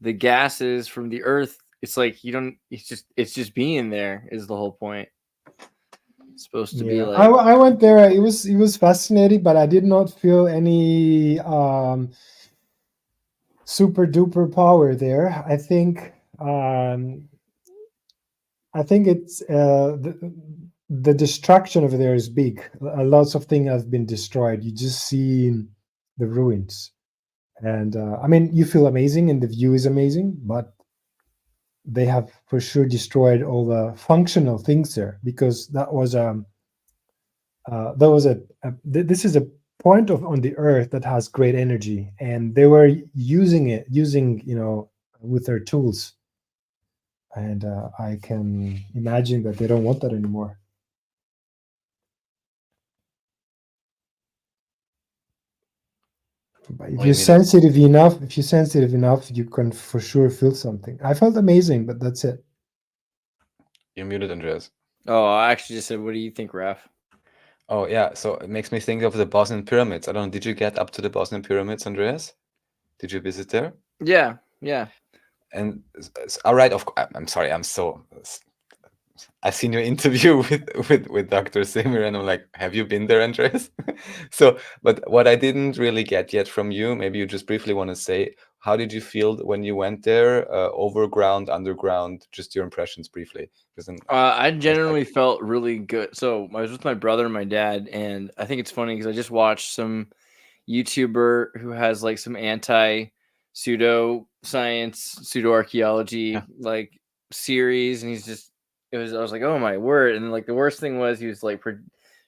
[SPEAKER 3] the gases from the earth. It's like you don't. It's just being there is the whole point. It's supposed to be like.
[SPEAKER 4] I went there. It was fascinating, but I did not feel any super duper power there. I think it's the destruction over there is big. Lots of things have been destroyed. You just see the ruins, and I mean, you feel amazing, and the view is amazing, but they have for sure destroyed all the functional things there because this is a point on the earth that has great energy, and they were using with their tools. And I can imagine that they don't want that anymore. But if you're sensitive enough, you can for sure feel something. I felt amazing, but that's it.
[SPEAKER 5] You're muted, Andreas.
[SPEAKER 3] Oh, I actually just said, what do you think, Raph?
[SPEAKER 5] Oh, yeah. So it makes me think of the Bosnian pyramids. I don't know. Did you get up to the Bosnian pyramids, Andreas? Did you visit there?
[SPEAKER 3] Yeah.
[SPEAKER 5] And all right, I'm sorry. I've seen your interview with Dr. Simir, and I'm like, have you been there, Andreas? So, but what I didn't really get yet from you, maybe you just briefly want to say, how did you feel when you went there? Overground, underground, just your impressions briefly.
[SPEAKER 3] I generally felt really good. So I was with my brother and my dad, and I think it's funny because I just watched some YouTuber who has like some anti pseudo science, pseudo archaeology like series, and I was like, oh my word. And like the worst thing was he was like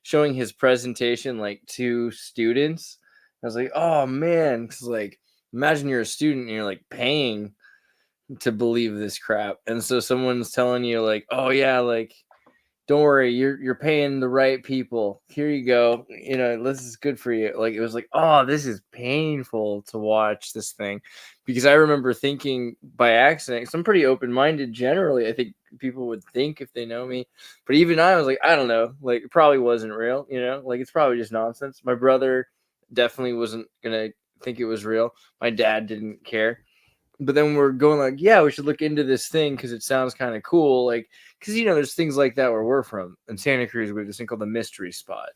[SPEAKER 3] showing his presentation like to students. I was like, oh man, because like imagine you're a student and you're like paying to believe this crap, and so someone's telling you like, oh yeah, like don't worry, you're paying the right people. Here you go. You know, this is good for you. Like it was like, oh, this is painful to watch this thing, because I remember thinking by accident, 'cause I'm pretty open-minded generally. I think people would think if they know me, but even I was like, I don't know, like it probably wasn't real. You know, like it's probably just nonsense. My brother definitely wasn't gonna think it was real. My dad didn't care. But then we're going like, yeah, we should look into this thing because it sounds kind of cool. Like, because you know, there's things like that where we're from in Santa Cruz. We have this thing called the Mystery Spot,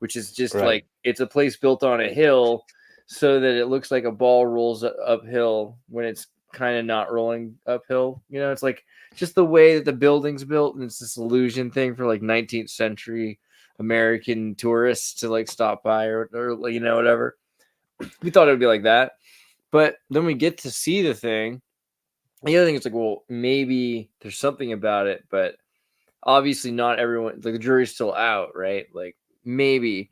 [SPEAKER 3] which is just
[SPEAKER 5] Right.
[SPEAKER 3] like it's a place built on a hill, so that it looks like a ball rolls uphill when it's kind of not rolling uphill. You know, it's like just the way that the building's built, and it's this illusion thing for like 19th century American tourists to like stop by or you know whatever. We thought it would be like that. But then we get to see the thing. The other thing is like, well, maybe there's something about it, but obviously not everyone. Like the jury's still out, right? Like maybe,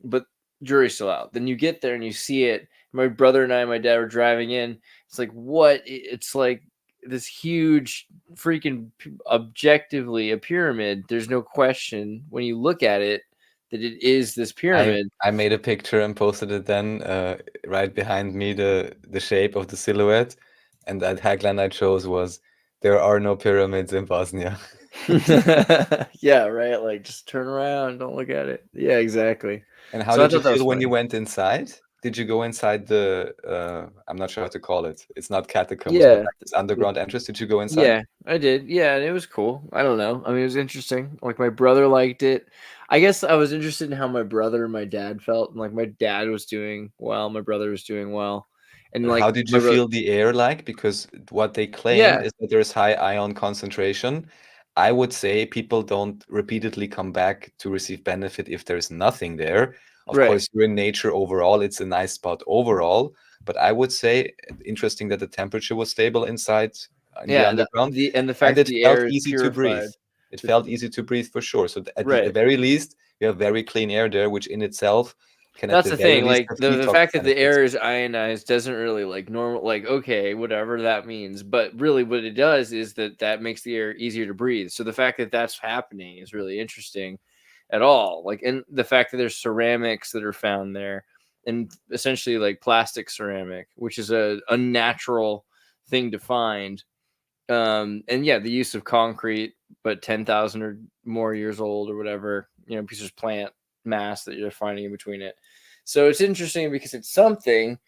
[SPEAKER 3] but jury's still out. Then you get there and you see it. My brother and my dad were driving in. It's like what? It's like this huge, freaking, objectively a pyramid. There's no question when you look at it that it is this pyramid.
[SPEAKER 5] I made a picture and posted it then right behind me, the shape of the silhouette, and that tagline I chose was, "There are no pyramids in Bosnia."
[SPEAKER 3] Yeah, right. Like just turn around, don't look at it. Yeah, exactly.
[SPEAKER 5] And how
[SPEAKER 3] So I
[SPEAKER 5] did you
[SPEAKER 3] thought that was
[SPEAKER 5] feel when you
[SPEAKER 3] funny.
[SPEAKER 5] went inside? Did you go inside the I'm not sure how to call it. It's not catacombs, but
[SPEAKER 3] Yeah,
[SPEAKER 5] like this underground entrance. Did you go inside?
[SPEAKER 3] yeah, I did. Yeah, and it was cool. I don't know. I mean, it was interesting. Like my brother liked it. I guess I was interested in how my brother and my dad felt. And like my dad was doing well, my brother was doing well, and
[SPEAKER 5] How
[SPEAKER 3] like
[SPEAKER 5] did
[SPEAKER 3] my
[SPEAKER 5] you
[SPEAKER 3] brother.
[SPEAKER 5] feel the air like? Because what they claimed
[SPEAKER 3] Yeah,
[SPEAKER 5] is that there's high ion concentration. I would say people don't repeatedly come back to receive benefit if there's nothing there. Of
[SPEAKER 3] right.
[SPEAKER 5] course, you're in nature overall. It's a nice spot overall. But I would say interesting that the temperature was stable inside in the
[SPEAKER 3] Yeah, and
[SPEAKER 5] underground,
[SPEAKER 3] the
[SPEAKER 5] and
[SPEAKER 3] fact that
[SPEAKER 5] it
[SPEAKER 3] the
[SPEAKER 5] felt
[SPEAKER 3] air is
[SPEAKER 5] easy to breathe.
[SPEAKER 3] purified.
[SPEAKER 5] It felt easy to breathe for sure. So at the
[SPEAKER 3] Right.
[SPEAKER 5] very least, you have very clean air there, which in itself can at
[SPEAKER 3] That's
[SPEAKER 5] the
[SPEAKER 3] the
[SPEAKER 5] very
[SPEAKER 3] thing.
[SPEAKER 5] least
[SPEAKER 3] Like
[SPEAKER 5] have
[SPEAKER 3] the
[SPEAKER 5] detox
[SPEAKER 3] fact that the
[SPEAKER 5] benefits.
[SPEAKER 3] air is ionized doesn't really like normal. Like okay, whatever that means. But really, what it does is that makes the air easier to breathe. So the fact that that's happening is really interesting, at all. Like and the fact that there's ceramics that are found there, and essentially like plastic ceramic, which is a unnatural thing to find. And yeah, the use of concrete, but 10,000 or more years old or whatever, you know, because there's plant mass that you're finding in between it. So it's interesting because it's something,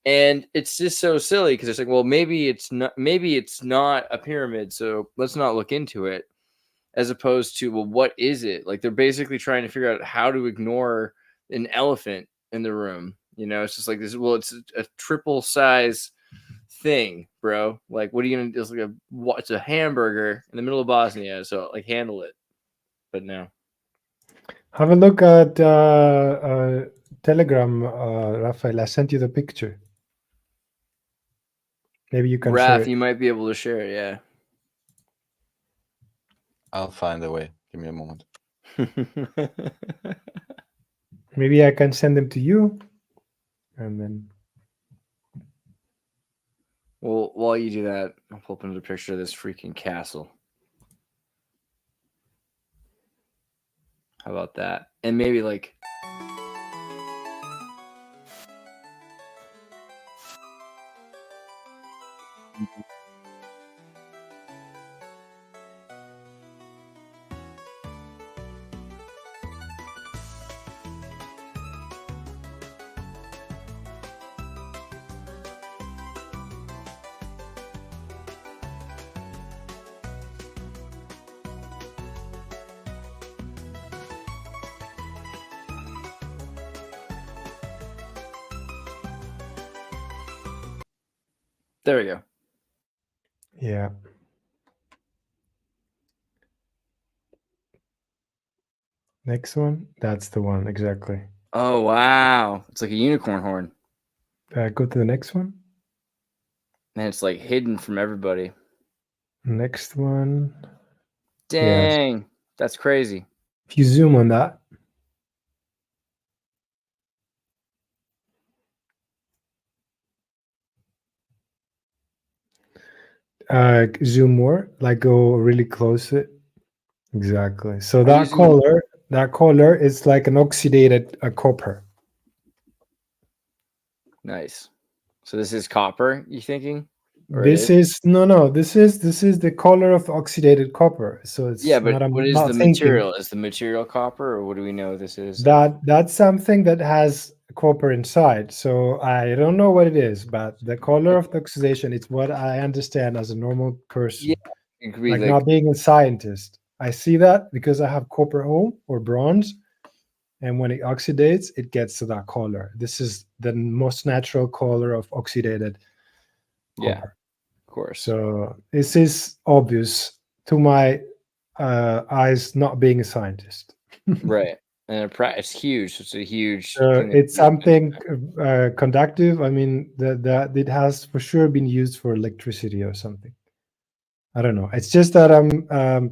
[SPEAKER 3] and it's just so silly because it's like, well, maybe it's not a pyramid, so let's not look into it. As opposed to, well, what is it? Like they're basically trying to figure out how to ignore an elephant in the room. You know, it's just like this. Well, it's a triple size thing, bro. Like, what are you gonna do? It's like it's a hamburger in the middle of Bosnia, so like handle it. But no.
[SPEAKER 4] Have a look at Telegram, Rafael. I sent you the picture. Maybe you can share
[SPEAKER 3] Raph,
[SPEAKER 4] it.
[SPEAKER 3] you might be able to share it, yeah.
[SPEAKER 5] I'll find a way. Give me a moment.
[SPEAKER 4] Maybe I can send them to you, and then.
[SPEAKER 3] Well, while you do that, I'll pull up another picture of this freaking castle. How about that? And maybe like. There we go.
[SPEAKER 4] Yeah. Next one. That's the one, exactly.
[SPEAKER 3] Oh, wow. It's like a unicorn horn.
[SPEAKER 4] Go to the next one.
[SPEAKER 3] And it's like hidden from everybody.
[SPEAKER 4] Next one.
[SPEAKER 3] Dang, that's crazy.
[SPEAKER 4] If you zoom on that, zoom more, like go really close to it. Exactly. So
[SPEAKER 3] Are you
[SPEAKER 4] that
[SPEAKER 3] zooming-
[SPEAKER 4] color is like an oxidated copper.
[SPEAKER 3] Nice. So this is copper, you thinking? Or it
[SPEAKER 4] This is this is the color of oxidated copper. So it's
[SPEAKER 3] Yeah, but
[SPEAKER 4] not, I'm
[SPEAKER 3] what is
[SPEAKER 4] not
[SPEAKER 3] the
[SPEAKER 4] thinking
[SPEAKER 3] material? Is the material copper, or what do we know this is?
[SPEAKER 4] that's something that has copper inside. So I don't know what it is, but the color of the oxidation, it's what I understand as a normal person.
[SPEAKER 3] Yeah, it could be
[SPEAKER 4] Like
[SPEAKER 3] like
[SPEAKER 4] not being a scientist. I see that because I have copper home or bronze, and when it oxidates, it gets to that color. This is the most natural color of oxidated
[SPEAKER 3] yeah,
[SPEAKER 4] copper.
[SPEAKER 3] of course.
[SPEAKER 4] So this is obvious to my eyes, not being a scientist.
[SPEAKER 3] Right. And it's huge. It's a huge
[SPEAKER 4] So
[SPEAKER 3] thing.
[SPEAKER 4] it's something conductive. I mean, that it has for sure been used for electricity or something. I don't know. It's just that I'm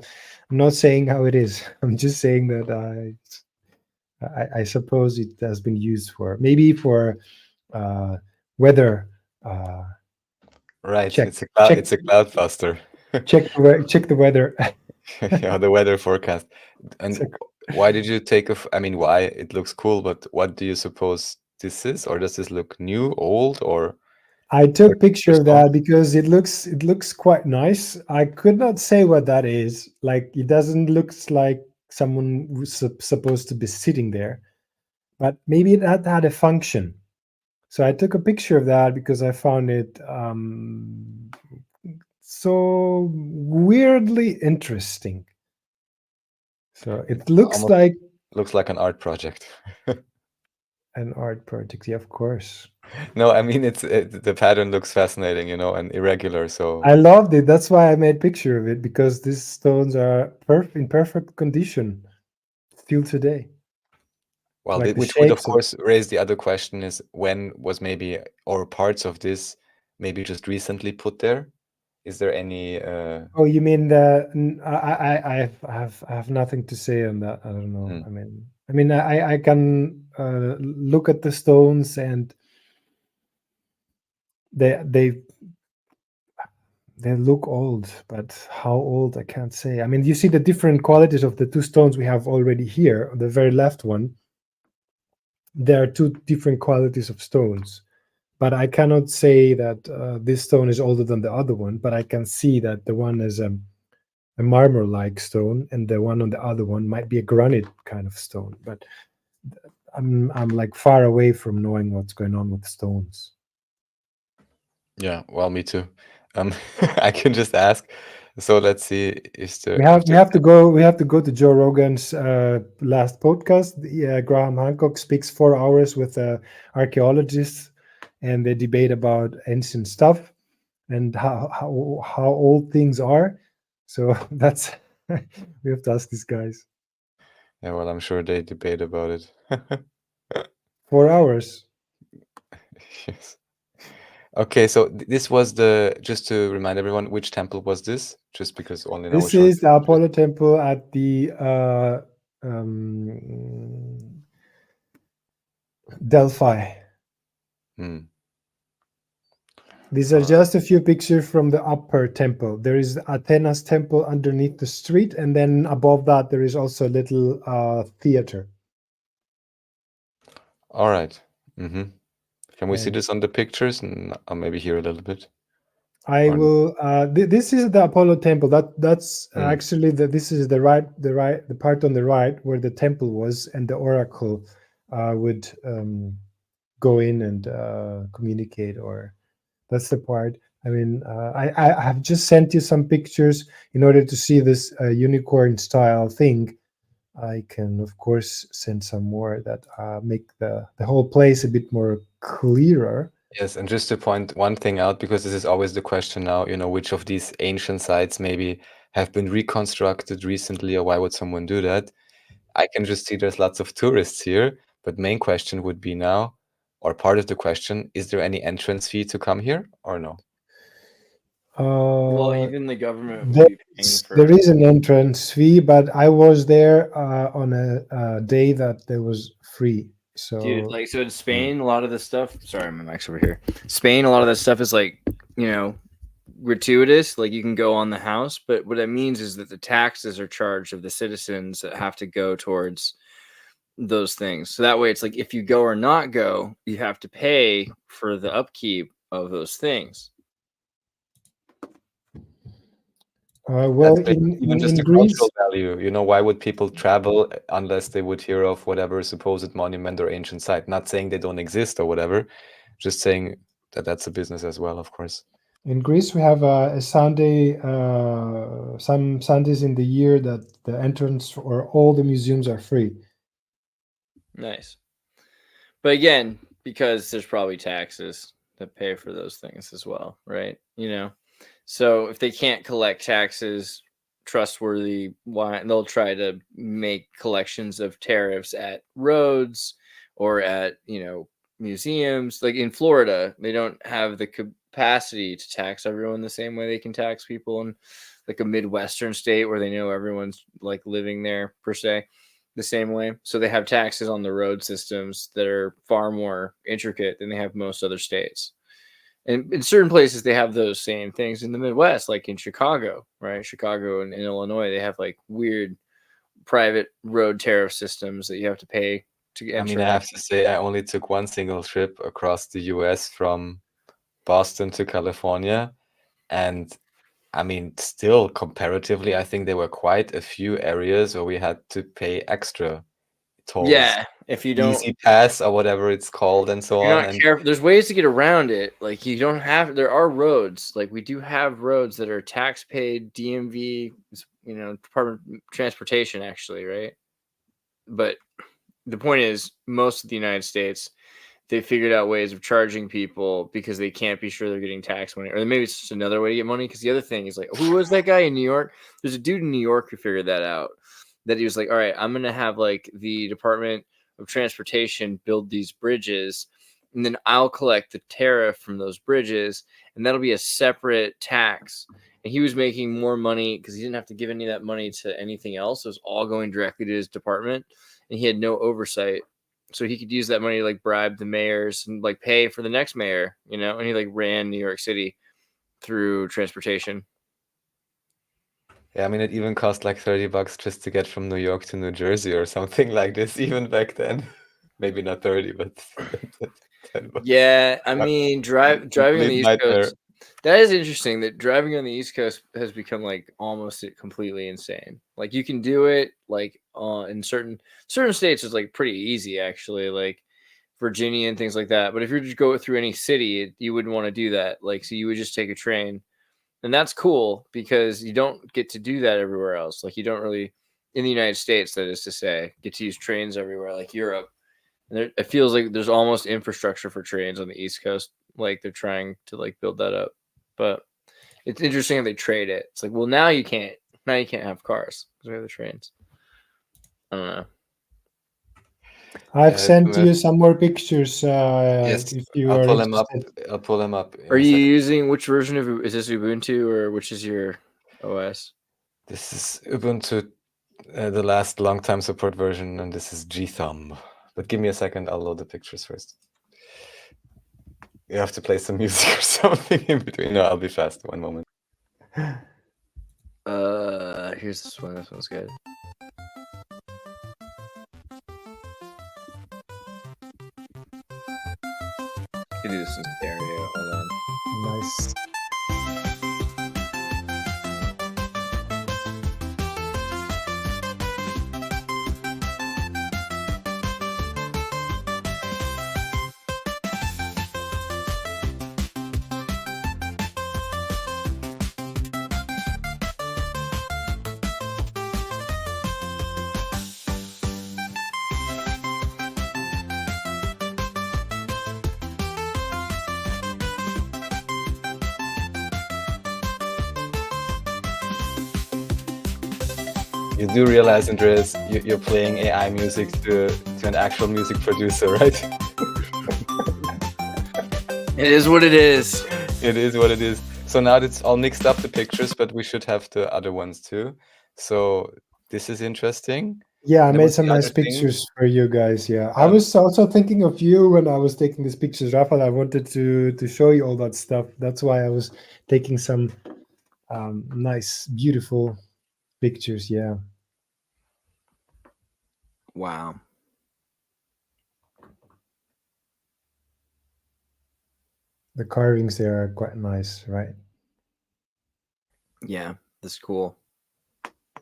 [SPEAKER 4] not saying how it is. I'm just saying that I suppose it has been used for maybe for weather.
[SPEAKER 5] Right.
[SPEAKER 4] Check check
[SPEAKER 5] It's a cloud buster.
[SPEAKER 4] check the weather.
[SPEAKER 5] Yeah, the weather forecast.
[SPEAKER 4] It's
[SPEAKER 5] And
[SPEAKER 4] a-
[SPEAKER 5] why did you take I mean, why it looks cool, but what do you suppose this is? Or does this look new, old, or
[SPEAKER 4] I took picture
[SPEAKER 5] just
[SPEAKER 4] of
[SPEAKER 5] on?
[SPEAKER 4] that because it looks quite nice. I could not say what that is. Like it doesn't looks like someone was supposed to be sitting there, but maybe it had a function. So I took a picture of that because I found it so weirdly interesting. So it looks
[SPEAKER 5] Almost
[SPEAKER 4] like
[SPEAKER 5] looks like an art project.
[SPEAKER 4] an art project. Yeah, of course.
[SPEAKER 5] No, I mean the pattern looks fascinating, and irregular. So,
[SPEAKER 4] I loved it. That's why I made picture of it because these stones are in perfect condition still today.
[SPEAKER 5] well,
[SPEAKER 4] Like the
[SPEAKER 5] which would of
[SPEAKER 4] shapes of.
[SPEAKER 5] course raise the other question: is when was maybe or parts of this maybe just recently put there? Is there any?
[SPEAKER 4] Oh, you mean the? I have nothing to say on that. I don't know.
[SPEAKER 5] Hmm.
[SPEAKER 4] I can look at the stones and they they they look old, but how old I can't say. I mean, you see the different qualities of the two stones we have already here. On the very left one, there are two different qualities of stones, but I cannot say that this stone is older than the other one. But I can see that the one is a marmor-like stone, and the one on the other one might be a granite kind of stone. But I'm like far away from knowing what's going on with stones.
[SPEAKER 5] Yeah, well, me too. I can just ask. So let's see if there
[SPEAKER 4] We have to go to Joe Rogan's last podcast. Graham Hancock speaks 4 hours with archaeologists, and they debate about ancient stuff and how old things are. So that's we have to ask these guys.
[SPEAKER 5] Yeah, well, I'm sure they debate about it.
[SPEAKER 4] 4 hours.
[SPEAKER 5] Yes. Okay, so this was just to remind everyone, which temple was this? Just because only now we
[SPEAKER 4] This
[SPEAKER 5] showed
[SPEAKER 4] is the Apollo temple at the Delphi.
[SPEAKER 5] Hmm.
[SPEAKER 4] These are just a few pictures from the upper temple. There is Athena's temple underneath the street, and then above that there is also a little theater.
[SPEAKER 5] All right. Mm-hmm. Can we see
[SPEAKER 4] And
[SPEAKER 5] this on the pictures? And I'll maybe hear a little bit.
[SPEAKER 4] I
[SPEAKER 5] Or
[SPEAKER 4] will. This is the Apollo temple. That's
[SPEAKER 5] Hmm.
[SPEAKER 4] actually this is the part on the right where the temple was, and the oracle would go in and communicate. Or that's the part. I mean, I have just sent you some pictures in order to see this unicorn style thing. I can of course send some more that make the whole place a bit more clearer.
[SPEAKER 5] Yes, and just to point one thing out, because this is always the question now, which of these ancient sites maybe have been reconstructed recently, or why would someone do that? I can just see there's lots of tourists here, but main question would be now, or part of the question, is there any entrance fee to come here or no?
[SPEAKER 3] Well,
[SPEAKER 4] Uh,
[SPEAKER 3] even the government will
[SPEAKER 4] there
[SPEAKER 3] be paying for
[SPEAKER 4] there is an entrance fee, but I was there on a day that there was free.
[SPEAKER 3] Dude,
[SPEAKER 4] So
[SPEAKER 3] like, so in Spain, a lot of this stuff. Sorry, my mic's over here. Spain, a lot of that stuff is like, gratuitous. Like, you can go on the house, but what it means is that the taxes are charged of the citizens that have to go towards those things. So that way, it's like if you go or not go, you have to pay for the upkeep of those things.
[SPEAKER 4] well,
[SPEAKER 5] That's even just
[SPEAKER 4] in
[SPEAKER 5] a cultural
[SPEAKER 4] Greece,
[SPEAKER 5] value. You know, why would people travel unless they would hear of whatever supposed monument or ancient site? Not saying they don't exist or whatever, just saying that that's a business as well, of course.
[SPEAKER 4] in Greece, we have a Sunday, some Sundays in the year that the entrance for all the museums are free.
[SPEAKER 3] Nice. But again, because there's probably taxes that pay for those things as well, right? So if they can't collect taxes trustworthy, why they'll try to make collections of tariffs at roads or at museums. Like in Florida, they don't have the capacity to tax everyone the same way they can tax people in like a Midwestern state where they know everyone's like living there per se the same way. So they have taxes on the road systems that are far more intricate than they have most other states. And in certain places, they have those same things in the Midwest, like in Chicago, right? Chicago and in Illinois, they have like weird private road tariff systems that you have to pay to enter.
[SPEAKER 5] I mean, I have to say, I only took one single trip across the US from Boston to California. And I mean, still comparatively, I think there were quite a few areas where we had to pay extra tolls.
[SPEAKER 3] Yeah, if you don't,
[SPEAKER 5] Easy Pass or whatever it's called, and so
[SPEAKER 3] you're
[SPEAKER 5] on.
[SPEAKER 3] not
[SPEAKER 5] And
[SPEAKER 3] careful. There's ways to get around it. Like you don't have. There are roads. Like we do have roads that are tax paid, DMV, Department of Transportation, actually, right? But the point is, most of the United States, they figured out ways of charging people because they can't be sure they're getting tax money, or maybe it's just another way to get money. Because the other thing is like, who was that guy in New York? There's a dude in New York who figured that out. That he was like, all right, I'm gonna have like the Department of Transportation build these bridges, and then I'll collect the tariff from those bridges, and that'll be a separate tax. And he was making more money because he didn't have to give any of that money to anything else. It was all going directly to his department, and he had no oversight. So he could use that money to like bribe the mayors and like pay for the next mayor, and he like ran New York City through transportation.
[SPEAKER 5] yeah, I mean, it even cost like $30 just to get from New York to New Jersey or something like this, even back then. Maybe not 30, but $10.
[SPEAKER 3] Yeah, I mean, driving on the
[SPEAKER 5] Complete
[SPEAKER 3] East
[SPEAKER 5] nightmare.
[SPEAKER 3] Coast. That is interesting that driving on the East Coast has become like almost completely insane. Like you can do it like in certain states it's like pretty easy actually, like Virginia and things like that. But if you're just go through any city, you wouldn't want to do that. Like so you would just take a train. And that's cool because you don't get to do that everywhere else. Like you don't really in the United States, that is to say, get to use trains everywhere like Europe. And it feels like there's almost infrastructure for trains on the East Coast. Like they're trying to like build that up. But it's interesting how they trade it. It's like, well, now you can't have cars because we have the trains. I don't know.
[SPEAKER 4] I've sent you some more pictures.
[SPEAKER 5] Yes,
[SPEAKER 4] If you
[SPEAKER 5] I'll
[SPEAKER 4] are
[SPEAKER 5] pull them up.
[SPEAKER 4] interested.
[SPEAKER 5] I'll pull them up. in
[SPEAKER 3] Are
[SPEAKER 5] a
[SPEAKER 3] you
[SPEAKER 5] second.
[SPEAKER 3] using which version of is this Ubuntu or which is your OS?
[SPEAKER 5] This is Ubuntu, the last long time support version, and this is Gthumb. But give me a second, I'll load the pictures first. You have to play some music or something in between. No, I'll be fast. One moment.
[SPEAKER 3] Here's this one. This one's good. I can do this in stereo. Hold on.
[SPEAKER 4] Nice.
[SPEAKER 5] You do realize, Andreas, you're playing AI music to an actual music producer, right?
[SPEAKER 3] It is what it is.
[SPEAKER 5] It is what it is. So now it's all mixed up, the pictures, but we should have the other ones too. So this is interesting.
[SPEAKER 4] Yeah, I
[SPEAKER 5] And
[SPEAKER 4] made
[SPEAKER 5] what's
[SPEAKER 4] some
[SPEAKER 5] the
[SPEAKER 4] nice
[SPEAKER 5] other thing?
[SPEAKER 4] pictures for you guys. Yeah, I
[SPEAKER 5] Um,
[SPEAKER 4] was also thinking of you when I was taking these pictures, Rafael. I wanted to show you all that stuff. That's why I was taking some nice, beautiful pictures. Yeah,
[SPEAKER 3] Wow.
[SPEAKER 4] the carvings there are quite nice, right?
[SPEAKER 3] Yeah, that's cool.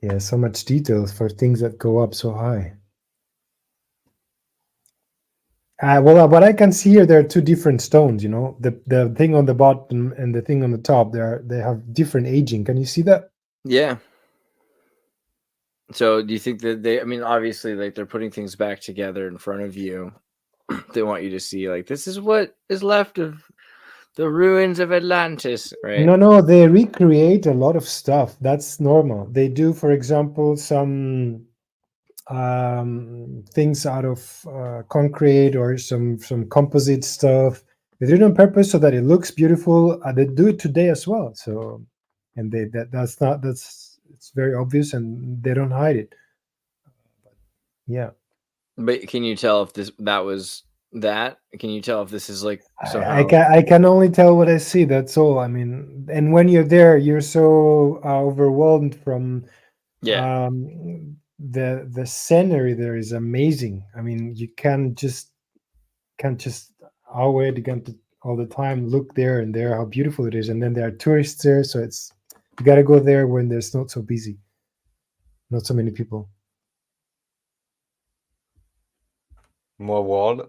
[SPEAKER 4] Yeah, so much detail for things that go up so high. Well, what I can see here, there are two different stones. You know, the thing on the bottom and the thing on the top. They have different aging. Can you see that?
[SPEAKER 3] Yeah. So do you think that I mean, obviously, like they're putting things back together in front of you. They want you to see, like, this is what is left of the ruins of Atlantis, right?
[SPEAKER 4] No, they recreate a lot of stuff. That's normal. They do, for example, some things out of concrete or some composite stuff. They do it on purpose so that it looks beautiful. They do it today as well. So, and that's it's very obvious, and they don't hide it. Yeah,
[SPEAKER 3] But can you tell if that was that? Can you tell if this is like somehow?
[SPEAKER 4] I can only tell what I see. That's all. I mean, and when you're there, you're so overwhelmed from
[SPEAKER 3] Yeah.
[SPEAKER 4] the scenery there is amazing. I mean, you can't just always all the time look there and there how beautiful it is, and then there are tourists there, so it's you got to go there when there's not so busy, not so many people.
[SPEAKER 5] more wall.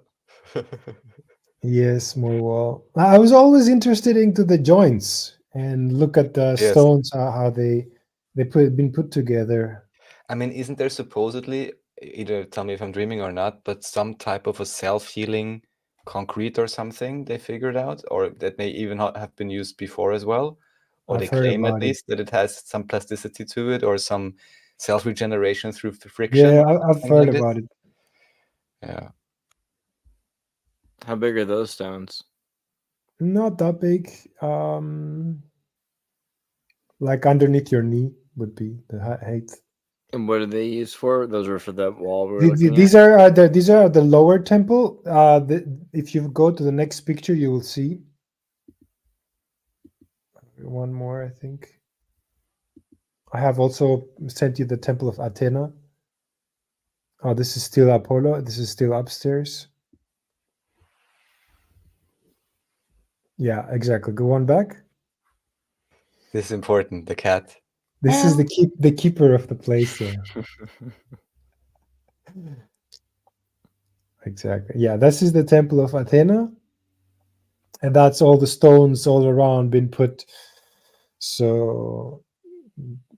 [SPEAKER 4] Yes, more wall. I was always interested into the joints and look at the
[SPEAKER 5] Yes.
[SPEAKER 4] stones, how they been put together.
[SPEAKER 5] I mean, isn't there supposedly, either tell me if I'm dreaming or not, but some type of a self-healing concrete or something they figured out, or that may even have been used before as well, or they
[SPEAKER 4] I've heard
[SPEAKER 5] claim at
[SPEAKER 4] about it.
[SPEAKER 5] least that it has some plasticity to it, or some self-regeneration through friction.
[SPEAKER 4] Yeah,
[SPEAKER 5] or
[SPEAKER 4] I've
[SPEAKER 5] something
[SPEAKER 4] heard
[SPEAKER 5] like this.
[SPEAKER 4] about it.
[SPEAKER 5] Yeah.
[SPEAKER 3] How big are those stones?
[SPEAKER 4] Not that big. Like underneath your knee would be the height.
[SPEAKER 3] And what are they used for? Those are for the wall we're looking
[SPEAKER 4] These
[SPEAKER 3] at.
[SPEAKER 4] are the lower temple. If you go to the next picture, you will see one more. I think I have also sent you the temple of Athena. Oh, this is still Apollo. This is still upstairs. Yeah, exactly. Go on back.
[SPEAKER 5] This is important, the cat.
[SPEAKER 4] This is the keeper of the place there. Exactly. Yeah, this is the temple of Athena, and that's all the stones all around been put. So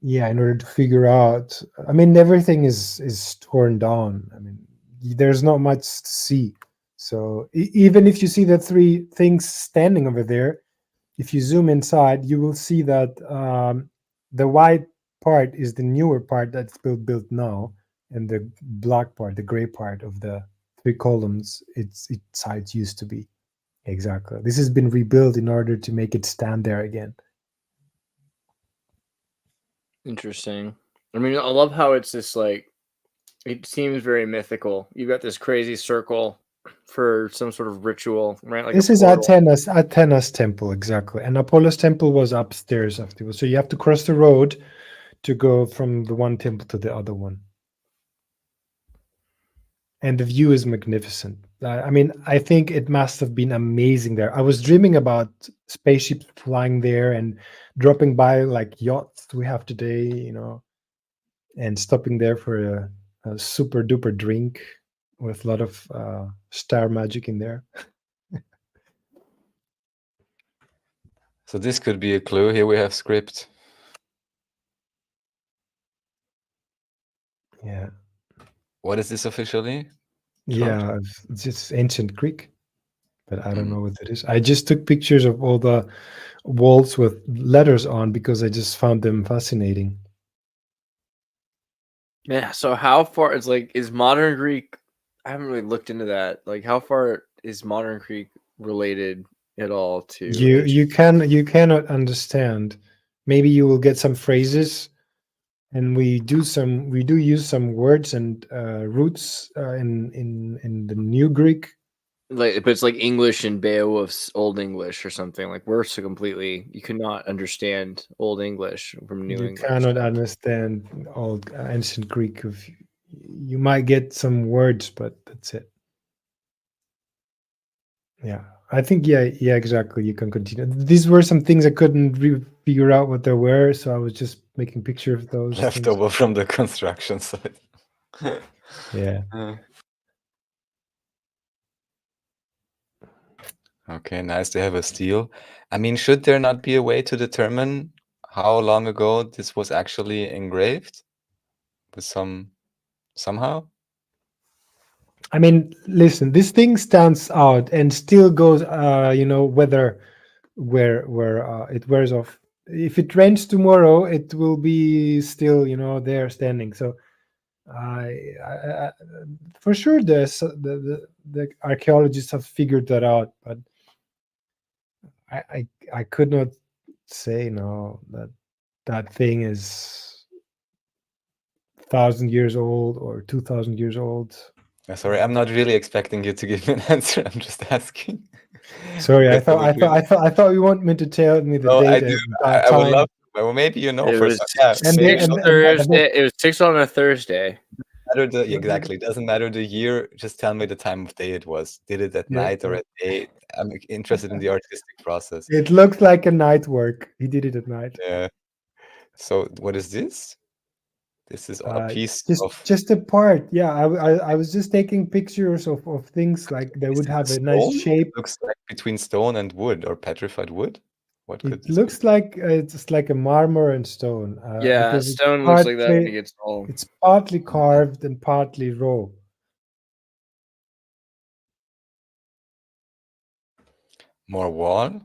[SPEAKER 4] yeah, in order to figure out, I mean, everything is torn down. I mean, there's not much to see. So even if you see the three things standing over there, if you zoom inside, you will see that the white part is the newer part that's built now, and the black part, the gray part of the three columns, it's how it used to be. Exactly. This has been rebuilt in order to make it stand there again.
[SPEAKER 3] Interesting. I mean, I love how it's this like, it seems very mythical. You've got this crazy circle for some sort of ritual, right? Like
[SPEAKER 4] This
[SPEAKER 3] a
[SPEAKER 4] is
[SPEAKER 3] portal.
[SPEAKER 4] Athena's temple, exactly. And Apollo's temple was upstairs afterwards. So you have to cross the road to go from the one temple to the other one. And the view is magnificent. I mean, I think it must have been amazing there. I was dreaming about spaceships flying there and dropping by like yachts we have today, you know, and stopping there for a super duper drink with a lot of star magic in there.
[SPEAKER 5] So this could be a clue. Here we have script.
[SPEAKER 4] Yeah.
[SPEAKER 5] What is this officially?
[SPEAKER 4] Yeah, it's just ancient Greek, but I don't know what it is. I just took pictures of all the walls with letters on because I just found them fascinating.
[SPEAKER 3] Yeah. So how far is like, is modern Greek? I haven't really looked into that. Like, how far is modern Greek related at all to
[SPEAKER 4] You cannot understand. Maybe you will get some phrases, and we do use some words and roots in the New Greek.
[SPEAKER 3] like, but it's like English and Beowulf's Old English or something. Like we're so completely, you cannot understand Old English from New
[SPEAKER 4] You
[SPEAKER 3] English.
[SPEAKER 4] cannot understand old ancient Greek. You might get some words, but that's it. Yeah, I think yeah, exactly. You can continue. These were some things I couldn't figure out what they were, so I was just making picture of those
[SPEAKER 5] Left
[SPEAKER 4] things.
[SPEAKER 5] over from the construction site.
[SPEAKER 4] Yeah.
[SPEAKER 5] Okay, nice to have a steel. I mean, should there not be a way to determine how long ago this was actually engraved? With somehow?
[SPEAKER 4] I mean, listen, this thing stands out and still goes. Whether where it wears off. If it rains tomorrow, it will be still there standing. So I for sure the archaeologists have figured that out, but I could not say no that thing is 1,000 years old or 2,000 years old.
[SPEAKER 5] Sorry, I'm not really expecting you to give me an answer. I'm just asking.
[SPEAKER 4] Sorry, I
[SPEAKER 5] Because
[SPEAKER 4] thought you want me to tell me the
[SPEAKER 5] No, I
[SPEAKER 4] date
[SPEAKER 5] do.
[SPEAKER 4] and
[SPEAKER 5] I would
[SPEAKER 4] time.
[SPEAKER 5] love to. Well, maybe you know
[SPEAKER 3] It
[SPEAKER 5] for
[SPEAKER 3] was
[SPEAKER 5] some. Yeah,
[SPEAKER 4] And
[SPEAKER 5] maybe
[SPEAKER 4] then-
[SPEAKER 5] it
[SPEAKER 3] Thursday. It was 6 on a Thursday.
[SPEAKER 5] doesn't matter exactly. It doesn't matter the year. Just tell me the time of day it was. Did it at
[SPEAKER 4] Yeah.
[SPEAKER 5] night or at day? I'm interested in the artistic process.
[SPEAKER 4] It looks like a night work. He did it at night.
[SPEAKER 5] Yeah. So what is this? This is a piece of.
[SPEAKER 4] Just a part. Yeah, I was just taking pictures of things like they
[SPEAKER 5] Is
[SPEAKER 4] would
[SPEAKER 5] it
[SPEAKER 4] have a
[SPEAKER 5] stone?
[SPEAKER 4] nice shape.
[SPEAKER 5] It looks like between stone and wood or petrified wood. What could
[SPEAKER 4] It
[SPEAKER 5] this
[SPEAKER 4] looks like it's like a marmor and stone.
[SPEAKER 3] Yeah,
[SPEAKER 4] because it's
[SPEAKER 3] stone looks like that when
[SPEAKER 4] partly-
[SPEAKER 3] it gets old.
[SPEAKER 4] It's partly carved and partly raw.
[SPEAKER 5] more wall?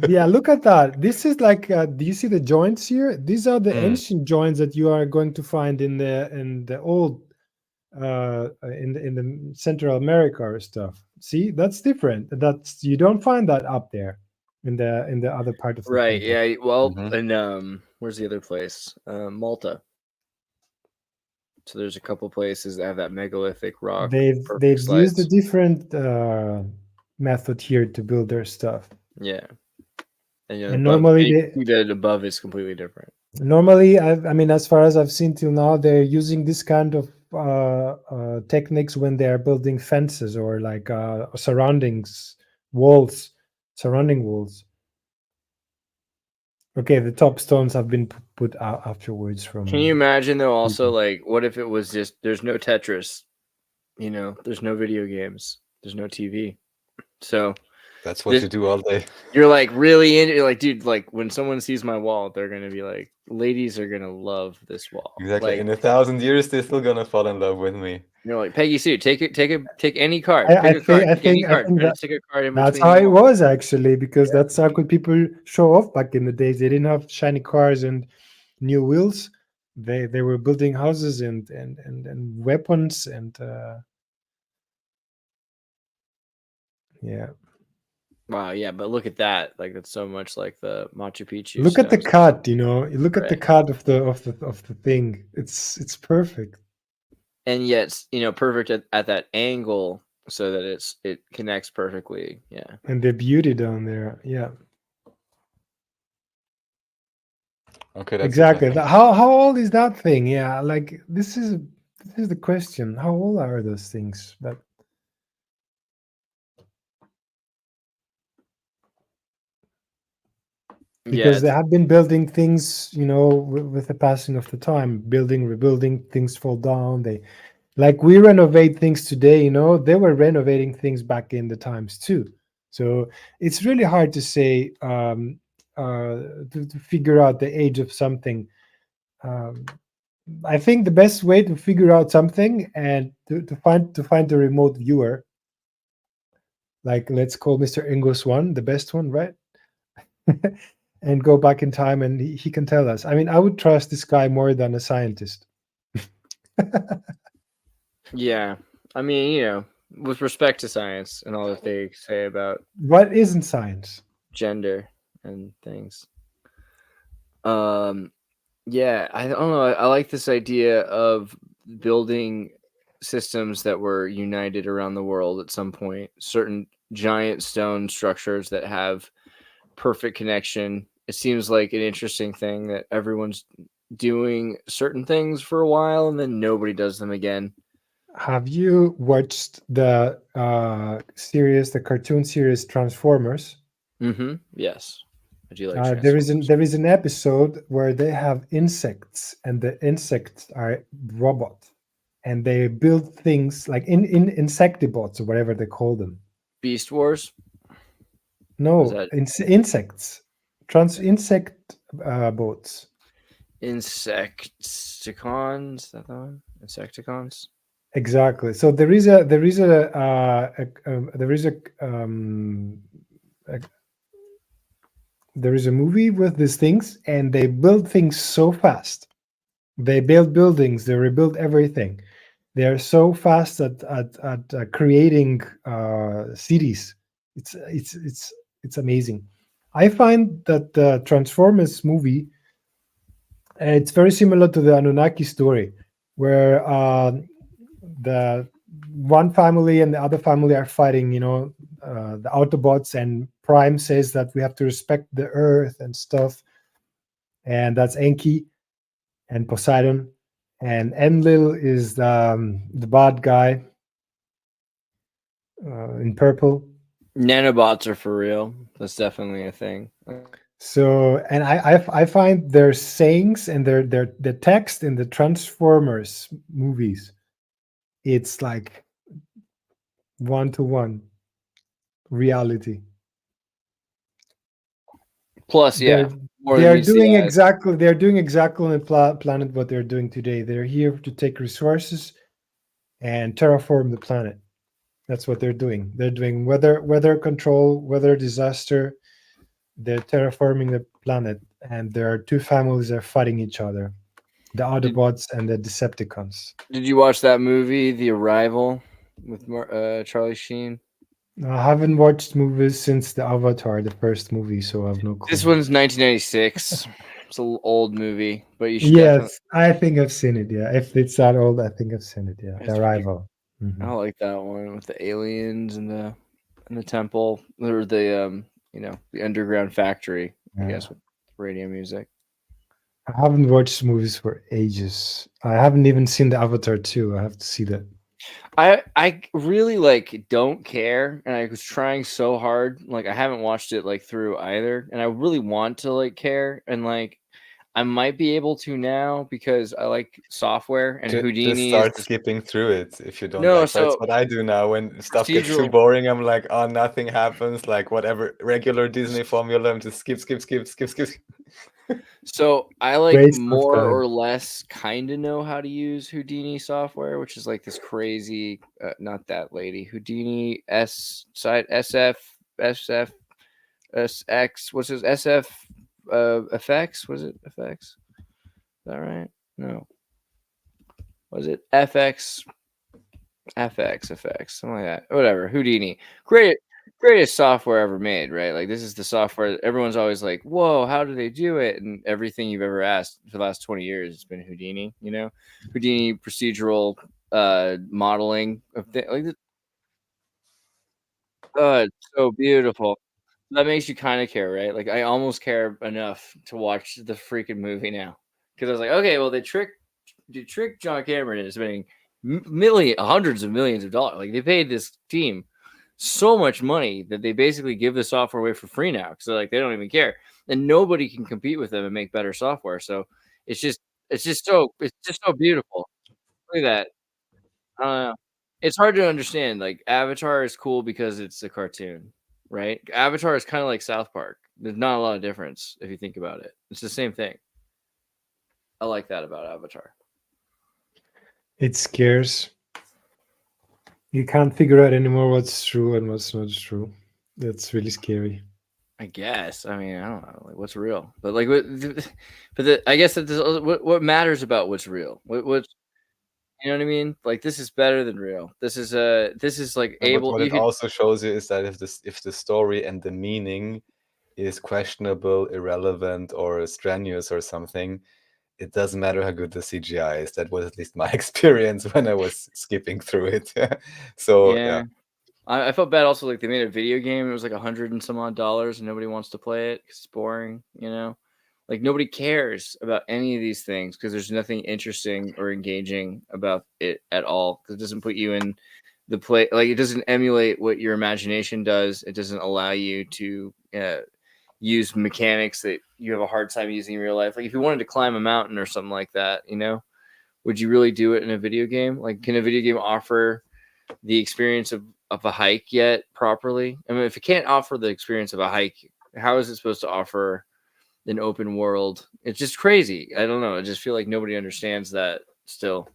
[SPEAKER 4] Yeah, look at that. This is like, do you see the joints here? These are the ancient joints that you are going to find in the old, in the Central America or stuff. See, that's different. You don't find that up there in the other part of the
[SPEAKER 3] Right.
[SPEAKER 4] country.
[SPEAKER 3] Yeah. Well,
[SPEAKER 5] Mhm.
[SPEAKER 3] and where's the other place? Malta. So there's a couple places that have that megalithic rock.
[SPEAKER 4] They've
[SPEAKER 3] perfect
[SPEAKER 4] used a
[SPEAKER 3] slice.
[SPEAKER 4] different method here to build their stuff.
[SPEAKER 3] Yeah. And,
[SPEAKER 4] And normally
[SPEAKER 3] you see that above is completely different.
[SPEAKER 4] Normally, I mean, as far as I've seen till now, they're using this kind of techniques when they are building fences or like surrounding walls. Okay, the top stones have been put out afterwards from.
[SPEAKER 3] Can you imagine though? Also, like, what if it was just there's no Tetris, there's no video games, there's no TV, so
[SPEAKER 5] That's what you do all day.
[SPEAKER 3] you're like really into, like, dude, like when someone sees my wall, they're gonna be like, ladies are gonna love this wall.
[SPEAKER 5] Exactly.
[SPEAKER 3] Like,
[SPEAKER 5] In 1,000 years, they're still gonna fall in love with me.
[SPEAKER 3] like Peggy Sue, take any card.
[SPEAKER 4] I
[SPEAKER 3] Pick a card. Pick any
[SPEAKER 4] think
[SPEAKER 3] card. Try to
[SPEAKER 4] that-
[SPEAKER 3] stick a card in
[SPEAKER 4] That's
[SPEAKER 3] between
[SPEAKER 4] how
[SPEAKER 3] the
[SPEAKER 4] it
[SPEAKER 3] wall.
[SPEAKER 4] was actually, because that's how could people show off back in the days. They didn't have shiny cars and new wheels. They were building houses and weapons and yeah.
[SPEAKER 3] Wow, yeah, but look at that. Like that's so much like the Machu Picchu.
[SPEAKER 4] Look at the
[SPEAKER 3] stones.
[SPEAKER 4] cut, you look at the
[SPEAKER 3] Right.
[SPEAKER 4] cut of the thing. It's perfect.
[SPEAKER 3] And yet, perfect at that angle so that it connects perfectly. Yeah.
[SPEAKER 4] And the beauty down there. Yeah.
[SPEAKER 5] Okay, that's
[SPEAKER 4] Exactly.
[SPEAKER 5] interesting.
[SPEAKER 4] How old is that thing? Yeah, like this is the question. How old are those things? But because they have been building things, with the passing of the time, building, rebuilding, things fall down. We renovate things today, they were renovating things back in the times too. So it's really hard to say, to figure out the age of something. I think the best way to figure out something and to find the remote viewer, like let's call Mr. Ingos one, the best one, right? And go back in time and he can tell us. I mean, I would trust this guy more than a scientist.
[SPEAKER 3] Yeah. I mean, with respect to science and all that they say about
[SPEAKER 4] What isn't science?
[SPEAKER 3] gender and things. Yeah, I don't know. I like this idea of building systems that were united around the world at some point. Certain giant stone structures that have perfect connection. It seems like an interesting thing that everyone's doing certain things for a while and then nobody does them again.
[SPEAKER 4] Have you watched the series, the cartoon series Transformers?
[SPEAKER 3] Mm-hmm. Yes. I do like
[SPEAKER 4] There
[SPEAKER 3] Transformers.
[SPEAKER 4] is an episode where they have insects, and the insects are robot, and they build things like in insectibots or whatever they call them.
[SPEAKER 3] Beast Wars. Is
[SPEAKER 4] No,
[SPEAKER 3] that
[SPEAKER 4] insects, insect boats.
[SPEAKER 3] Insecticons? Is that the one? Insecticons?
[SPEAKER 4] Exactly. So there is a movie with these things, and they build things so fast. They build buildings. They rebuild everything. They are so fast at creating cities. It's amazing. I find that the Transformers movie, it's very similar to the Anunnaki story, where the one family and the other family are fighting. The Autobots, and Prime says that we have to respect the Earth and stuff, and that's Enki and Poseidon, and Enlil is the bad guy in purple.
[SPEAKER 3] Nanobots are for real. That's definitely a thing.
[SPEAKER 4] So, and I find their sayings and their the text in the Transformers movies, it's like 1-to-1 reality.
[SPEAKER 3] Plus, yeah, more
[SPEAKER 4] They
[SPEAKER 3] than
[SPEAKER 4] are
[SPEAKER 3] meets the
[SPEAKER 4] doing
[SPEAKER 3] eye.
[SPEAKER 4] exactly on the planet what they're doing today. They're here to take resources and terraform the planet. That's what they're doing. They're doing weather control, weather disaster. They're terraforming the planet, and there are two families that are fighting each other: the Autobots and the Decepticons.
[SPEAKER 3] Did you watch that movie, The Arrival, with Charlie Sheen?
[SPEAKER 4] I haven't watched movies since the Avatar, the first movie, so I have no clue.
[SPEAKER 3] This one's 1996. It's an old movie, but you should definitely.
[SPEAKER 4] Yes, I think I've seen it. Yeah, if it's that old, I think I've seen it. Yeah,
[SPEAKER 3] It's
[SPEAKER 4] The
[SPEAKER 3] pretty-
[SPEAKER 4] Arrival.
[SPEAKER 3] I like that one with the aliens and the temple, or the the underground factory. I
[SPEAKER 4] Yeah.
[SPEAKER 3] guess with radio music.
[SPEAKER 4] I haven't watched movies for ages. I haven't even seen the Avatar 2. I have to see that.
[SPEAKER 3] I really don't care, and I was trying so hard. Like, I haven't watched it through either, and I really want to care, and I might be able to now because I like software, and
[SPEAKER 5] Just
[SPEAKER 3] Houdini
[SPEAKER 5] start
[SPEAKER 3] is
[SPEAKER 5] skipping through it if you don't
[SPEAKER 3] No,
[SPEAKER 5] like. That's
[SPEAKER 3] so
[SPEAKER 5] what I do now when stuff gets too
[SPEAKER 3] procedural.
[SPEAKER 5] boring. I'm like, oh, nothing happens. Like whatever regular Disney formula, I'm just skip.
[SPEAKER 3] So I
[SPEAKER 4] Waste of
[SPEAKER 3] more
[SPEAKER 4] time.
[SPEAKER 3] or less kind of know how to use Houdini software, which is this crazy, not that lady, Houdini SF SX. What's his SF FX? Was it FX? Is that right? No. Was it FX? FX, something like that. Whatever. Houdini. Greatest software ever made, right? This is the software that everyone's always like, whoa, how do they do it? And everything you've ever asked for the last 20 years has been Houdini, Houdini procedural modeling of it's so beautiful. That makes you kind of care, right? I almost care enough to watch the freaking movie now. Because I was like, okay, well, they tricked John Cameron into spending hundreds of millions of dollars. They paid this team so much money that they basically give the software away for free now. So they don't even care, and nobody can compete with them and make better software. So it's just so beautiful. Look at that. I don't know. It's hard to understand. Avatar is cool because it's a cartoon, right? Avatar is kind of like South Park. There's not a lot of difference if you think about it. It's the same thing. I like that about Avatar.
[SPEAKER 4] It scares. You can't figure out anymore what's true and what's not true. That's really scary.
[SPEAKER 3] I guess. I mean, I don't know, what's real, but I guess that what matters about what's real. What's You know what I mean? Like this is better than real. This is like
[SPEAKER 5] No, but
[SPEAKER 3] able.
[SPEAKER 5] what
[SPEAKER 3] You
[SPEAKER 5] it
[SPEAKER 3] could,
[SPEAKER 5] also shows you is that if the story and the meaning is questionable, irrelevant, or strenuous or something, it doesn't matter how good the CGI is. That was at least my experience when I was skipping through it. So
[SPEAKER 3] yeah. I felt bad also. Like they made a video game. It was like $100 and some odd, and nobody wants to play it 'cause it's boring. You know, like nobody cares about any of these things because there's nothing interesting or engaging about it at all. Because it doesn't put you in the play. Like it doesn't emulate what your imagination does. It doesn't allow you to use mechanics that you have a hard time using in real life. Like if you wanted to climb a mountain or something like that, you know, would you really do it in a video game? Like, can a video game offer the experience of a hike yet properly? I mean, if it can't offer the experience of a hike, how is it supposed to offer an open world? It's just crazy. I don't know. I just feel like nobody understands that still.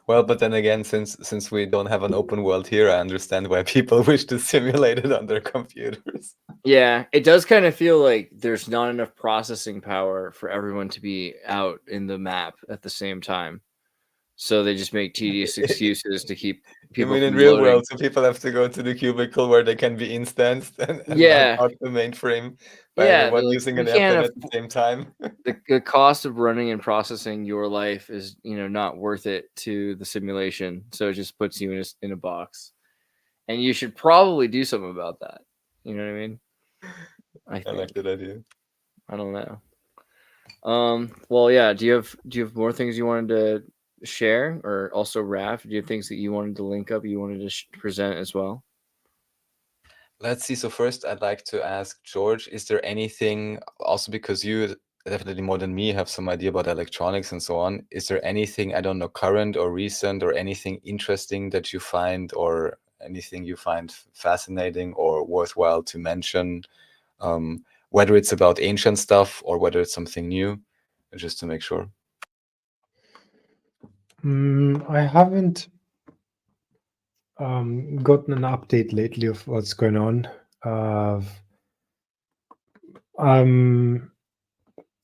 [SPEAKER 5] well, but then again, since we don't have an open world here, I understand why people wish to simulate it on their computers.
[SPEAKER 3] Yeah, it does kind of feel like there's not enough processing power for everyone to be out in the map at the same time. So they just make tedious excuses to keep
[SPEAKER 5] You
[SPEAKER 3] people
[SPEAKER 5] mean in
[SPEAKER 3] from
[SPEAKER 5] real
[SPEAKER 3] loading.
[SPEAKER 5] world, so people have to go to the cubicle where they can be instanced and
[SPEAKER 3] Yeah.
[SPEAKER 5] not out the mainframe by
[SPEAKER 3] Yeah,
[SPEAKER 5] everyone
[SPEAKER 3] like,
[SPEAKER 5] using
[SPEAKER 3] we
[SPEAKER 5] an airplane
[SPEAKER 3] can't
[SPEAKER 5] at the same time?
[SPEAKER 3] the cost of running and processing your life is, you know, not worth it to the simulation. So it just puts you in a box. And you should probably do something about that. You know what I mean? I
[SPEAKER 5] I
[SPEAKER 3] think.
[SPEAKER 5] like that idea.
[SPEAKER 3] I don't know. Well, yeah, do you have more things you wanted to share, or also Raph, do you have things that you wanted to link up, you wanted to present as well?
[SPEAKER 5] Let's see. So first, I'd like to ask George, is there anything, also because you definitely more than me have some idea about electronics and so on, is there anything, I don't know, current or recent or anything interesting that you find, or anything you find fascinating or worthwhile to mention, whether it's about ancient stuff or whether it's something new, just to make sure?
[SPEAKER 4] I haven't gotten an update lately of what's going on.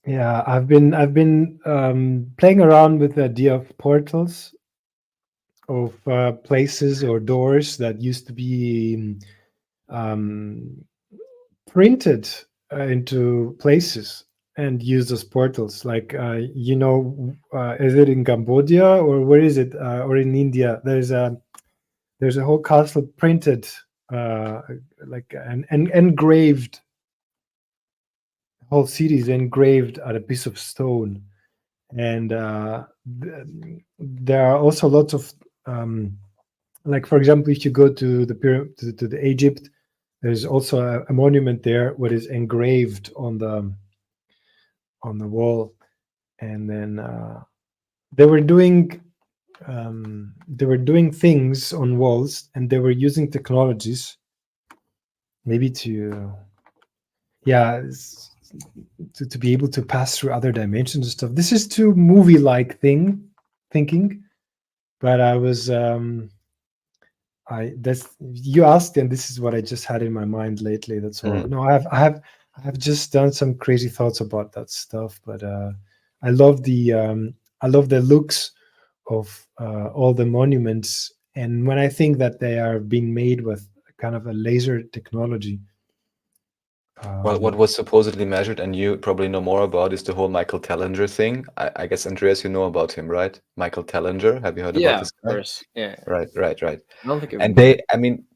[SPEAKER 4] Yeah, I've been playing around with the idea of portals, of places or doors that used to be printed into places and used as portals. Like is it in Cambodia or where is it? Or in India? There's a whole castle printed, like an engraved. Whole city is engraved at a piece of stone, and there are also lots of like, for example, if you go to the to the Egypt, there's also a monument there what is engraved on the wall, and then they were doing things on walls, and they were using technologies maybe to to be able to pass through other dimensions and stuff. This is too movie-like thinking, but I was you asked, and this is what I just had in my mind lately. That's all. No, I have just done some crazy thoughts about that stuff, but I love the looks of all the monuments, and when I think that they are being made with kind of a laser technology.
[SPEAKER 5] Well, what was supposedly measured, and you probably know more about, is the whole Michael Tellinger thing. I guess, Andreas, you know about him, right? Michael Tellinger. Have you heard about this
[SPEAKER 3] Of
[SPEAKER 5] guy?
[SPEAKER 3] course. Yeah.
[SPEAKER 5] Right.
[SPEAKER 3] I don't think
[SPEAKER 5] And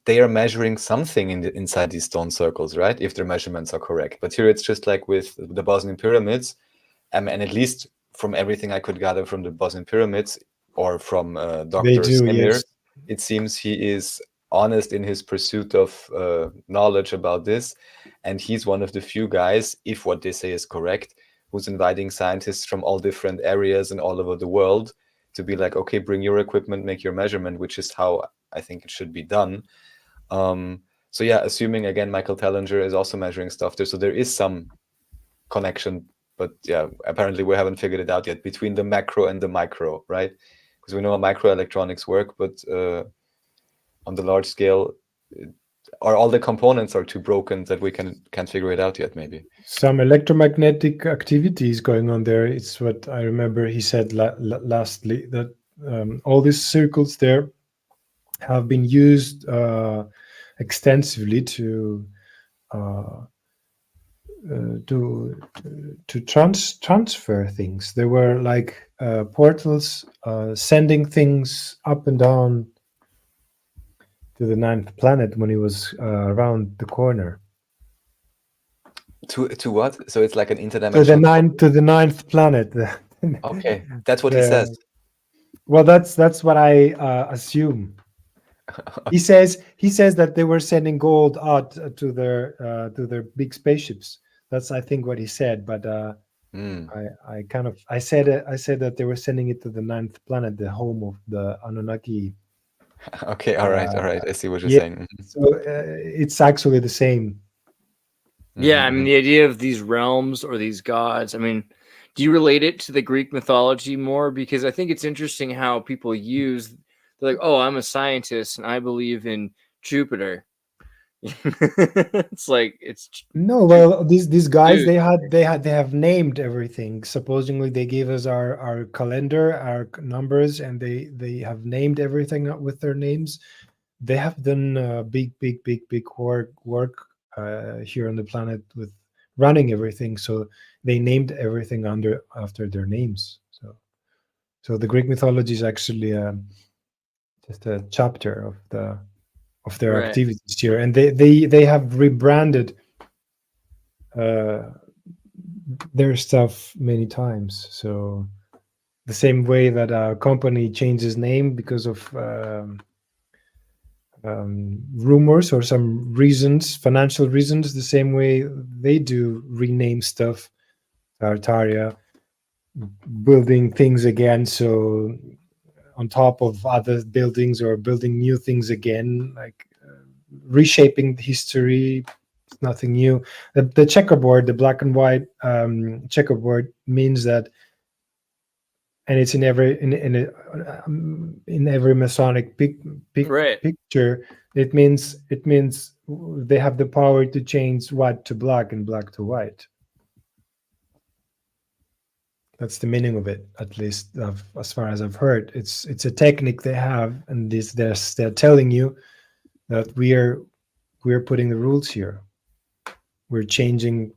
[SPEAKER 5] they are measuring something inside these stone circles, right? If their measurements are correct. But here it's just like with the Bosnian pyramids, and at least from everything I could gather from the Bosnian pyramids or from Dr. Semir,
[SPEAKER 4] yes.
[SPEAKER 5] It seems he is honest in his pursuit of knowledge about this. And he's one of the few guys, if what they say is correct, who's inviting scientists from all different areas and all over the world to be like, okay, bring your equipment, make your measurement, which is how I think it should be done. So yeah, assuming again, Michael Tellinger is also measuring stuff there. So there is some connection, but yeah, apparently we haven't figured it out yet between the macro and the micro, right? Because we know how microelectronics work, but on the large scale, all the components are too broken that we can't figure it out yet, maybe.
[SPEAKER 4] Some electromagnetic activity is going on there. It's what I remember he said lastly, that all these circles there have been used extensively to uh, transfer things. There were like portals sending things up and down to the ninth planet when he was around the corner.
[SPEAKER 5] To what? So it's like an
[SPEAKER 4] To
[SPEAKER 5] interdimensional.
[SPEAKER 4] the ninth planet.
[SPEAKER 5] Okay, that's what he says.
[SPEAKER 4] Well, that's what I assume. He says that they were sending gold out to their big spaceships. That's, I think, what he said. But I said that they were sending it to the ninth planet, the home of the Anunnaki.
[SPEAKER 5] Okay, all right. I see what you're
[SPEAKER 4] Yeah.
[SPEAKER 5] saying.
[SPEAKER 4] So it's actually the same.
[SPEAKER 3] Yeah, I mean, the idea of these realms or these gods, I mean, do you relate it to the Greek mythology more? Because I think it's interesting how people use, they're like, oh, I'm a scientist and I believe in Jupiter. It's like, it's
[SPEAKER 4] No, well, these guys,
[SPEAKER 3] Dude.
[SPEAKER 4] they have named everything. Supposedly they gave us our calendar, our numbers, and they have named everything with their names. They have done big work here on the planet with running everything. So they named everything after their names. So the Greek mythology is actually just a chapter of their
[SPEAKER 3] Right.
[SPEAKER 4] activities here, and they have rebranded their stuff many times. So the same way that a company changes name because of rumors or some reasons, financial reasons, the same way they do rename stuff. Tartaria, building things again, so on top of other buildings, or building new things again, like reshaping history. Nothing new. The checkerboard, the black and white checkerboard, means that, and it's in every in every Masonic
[SPEAKER 3] Right.
[SPEAKER 4] picture. It means they have the power to change white to black and black to white. That's the meaning of it, at least as far as I've heard. It's a technique they have, and they're telling you that we're putting the rules here. We're changing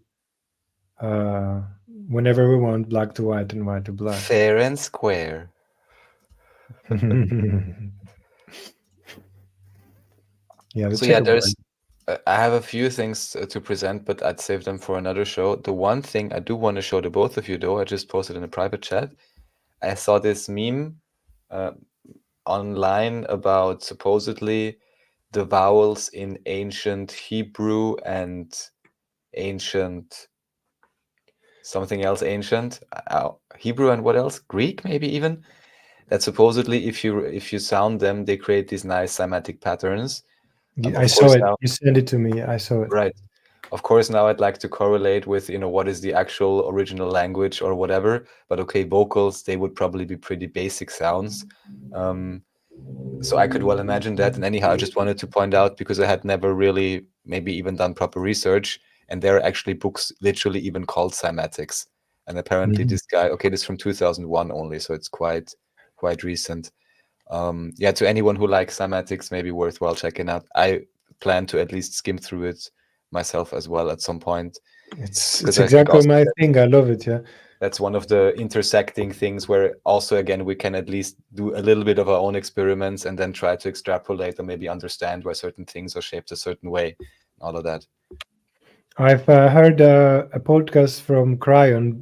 [SPEAKER 4] whenever we want, black to white and white to black.
[SPEAKER 5] Fair and square.
[SPEAKER 4] Yeah,
[SPEAKER 5] So yeah, I have a few things to present, but I'd save them for another show. The one thing I do want to show to both of you, though, I just posted in a private chat. I saw this meme online about supposedly the vowels in ancient Hebrew and ancient something else ancient, Hebrew and what else? Greek, maybe even. That supposedly, if you sound them, they create these nice cymatic patterns.
[SPEAKER 4] I saw it. You sent it to me. I saw it.
[SPEAKER 5] Right. Of course, now I'd like to correlate with, what is the actual original language or whatever. But okay, vocals, they would probably be pretty basic sounds. So I could well imagine that. And anyhow, I just wanted to point out, because I had never really maybe even done proper research, and there are actually books literally even called cymatics. And apparently this guy, okay, this is from 2001 only, so it's quite recent. Yeah, to anyone who likes cymatics, maybe worthwhile checking out. I plan to at least skim through it myself as well at some point.
[SPEAKER 4] It's exactly my thing. I love it. Yeah,
[SPEAKER 5] that's one of the intersecting things where also, again, we can at least do a little bit of our own experiments and then try to extrapolate or maybe understand why certain things are shaped a certain way, all of that.
[SPEAKER 4] I've heard a podcast from Cryon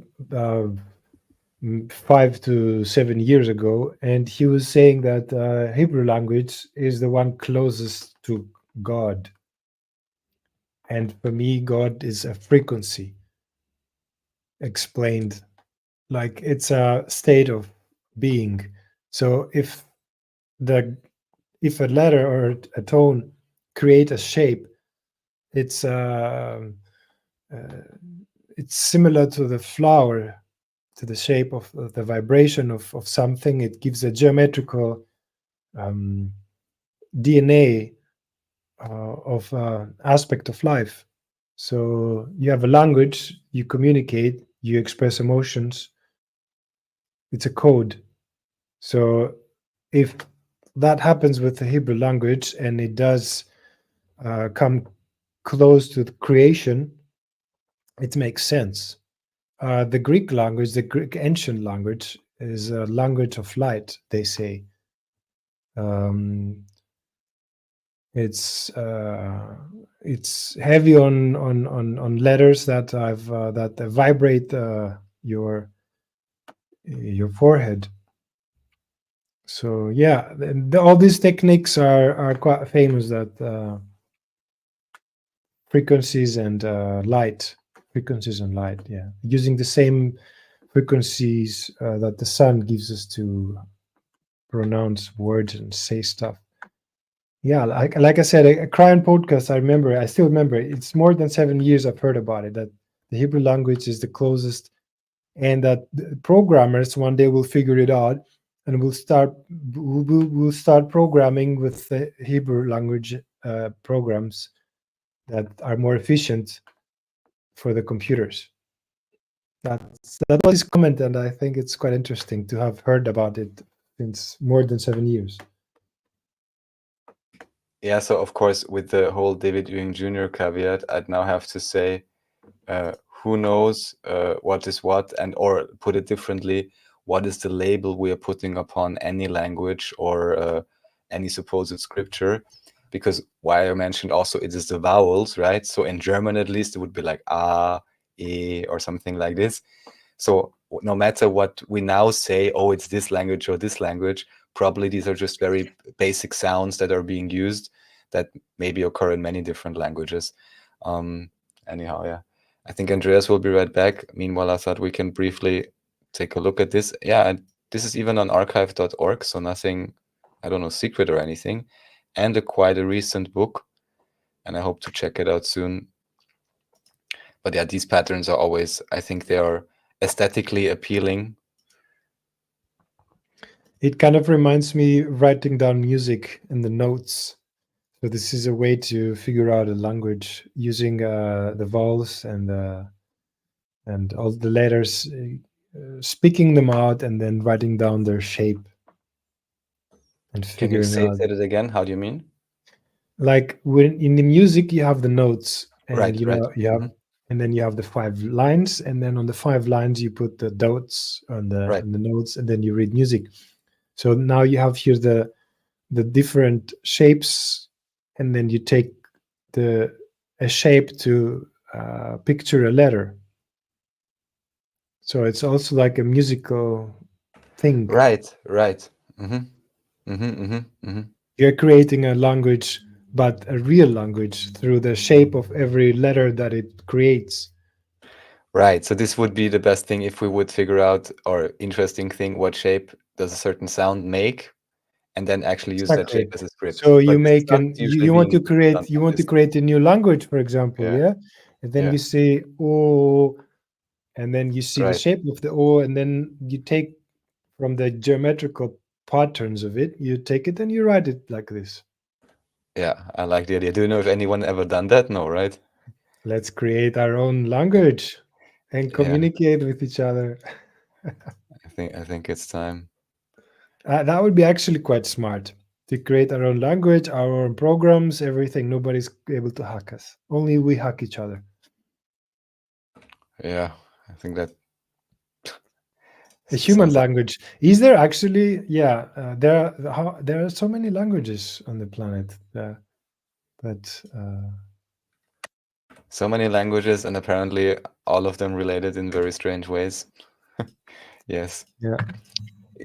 [SPEAKER 4] 5 to 7 years ago, and he was saying that Hebrew language is the one closest to God. And for me, God is a frequency, explained like it's a state of being. So if a letter or a tone create a shape, it's similar to the flower, to the shape of the vibration of something. It gives a geometrical DNA of aspect of life. So you have a language, you communicate, you express emotions. It's a code. So if that happens with the Hebrew language and it does come close to the creation, it makes sense. The Greek language, the Greek ancient language, is a language of light, they say. It's heavy on letters that vibrate your forehead. So yeah, all these techniques are quite famous. That frequencies and light, yeah, using the same frequencies that the sun gives us to pronounce words and say stuff. Yeah, like I said, a Crayon podcast. I still remember. It's more than 7 years I've heard about it. That the Hebrew language is the closest, and that the programmers one day will figure it out, and we'll start programming with the Hebrew language programs that are more efficient for the computers. That was his comment, and I think it's quite interesting to have heard about it since more than 7 years.
[SPEAKER 5] Yeah, so of course, with the whole David Ewing Jr. caveat, I'd now have to say, who knows what is what, and or put it differently, what is the label we are putting upon any language or any supposed scripture? Because why I mentioned also it is the vowels, right? So in German, at least, it would be like a, e, or something like this. So no matter what we now say, oh, it's this language or this language, probably these are just very basic sounds that are being used that maybe occur in many different languages. Anyhow, yeah. I think Andreas will be right back. Meanwhile, I thought we can briefly take a look at this. Yeah, this is even on archive.org, so nothing, I don't know, secret or anything. And quite a recent book, and I hope to check it out soon. But yeah, these patterns are always, I think they are aesthetically appealing.
[SPEAKER 4] It kind of reminds me writing down music in the notes. So this is a way to figure out a language using the vowels and all the letters, speaking them out and then writing down their shape and
[SPEAKER 5] Can you
[SPEAKER 4] figuring out.
[SPEAKER 5] say it again? How do you mean?
[SPEAKER 4] Like when in the music you have the notes, and
[SPEAKER 5] Right,
[SPEAKER 4] you know
[SPEAKER 5] right.
[SPEAKER 4] you have, and then you have the 5 lines, and then on the 5 lines you put the dots on the notes, and then you read music. So now you have here the different shapes, and then you take a shape to picture a letter. So it's also like a musical thing.
[SPEAKER 5] Right.
[SPEAKER 4] You're creating a language, but a real language through the shape of every letter that it creates.
[SPEAKER 5] Right. So this would be the best thing if we would figure out, or interesting thing, what shape does a certain sound make, and then actually use that shape as a script.
[SPEAKER 4] So you
[SPEAKER 5] But this is
[SPEAKER 4] make
[SPEAKER 5] not
[SPEAKER 4] an
[SPEAKER 5] usually
[SPEAKER 4] you want to
[SPEAKER 5] being
[SPEAKER 4] create
[SPEAKER 5] done like this.
[SPEAKER 4] a new language, for example,
[SPEAKER 5] Yeah.
[SPEAKER 4] yeah, and then
[SPEAKER 5] Yeah.
[SPEAKER 4] you say oh, and then you see the
[SPEAKER 5] Right.
[SPEAKER 4] shape of the o, and then you take from the geometrical patterns of it, you take it and you write it like this.
[SPEAKER 5] Yeah, I like the idea. Do you know if anyone ever done that? No, right?
[SPEAKER 4] Let's create our own language and
[SPEAKER 5] Yeah.
[SPEAKER 4] communicate with each other.
[SPEAKER 5] I think it's time.
[SPEAKER 4] That would be actually quite smart to create our own language, our own programs, everything. Nobody's able to hack us. Only we hack each other.
[SPEAKER 5] Yeah, I think that
[SPEAKER 4] A human
[SPEAKER 5] sounds like
[SPEAKER 4] language. Is there actually? Yeah, there are so many languages on the planet. But
[SPEAKER 5] so many languages, and apparently all of them related in very strange ways. Yes.
[SPEAKER 4] yeah,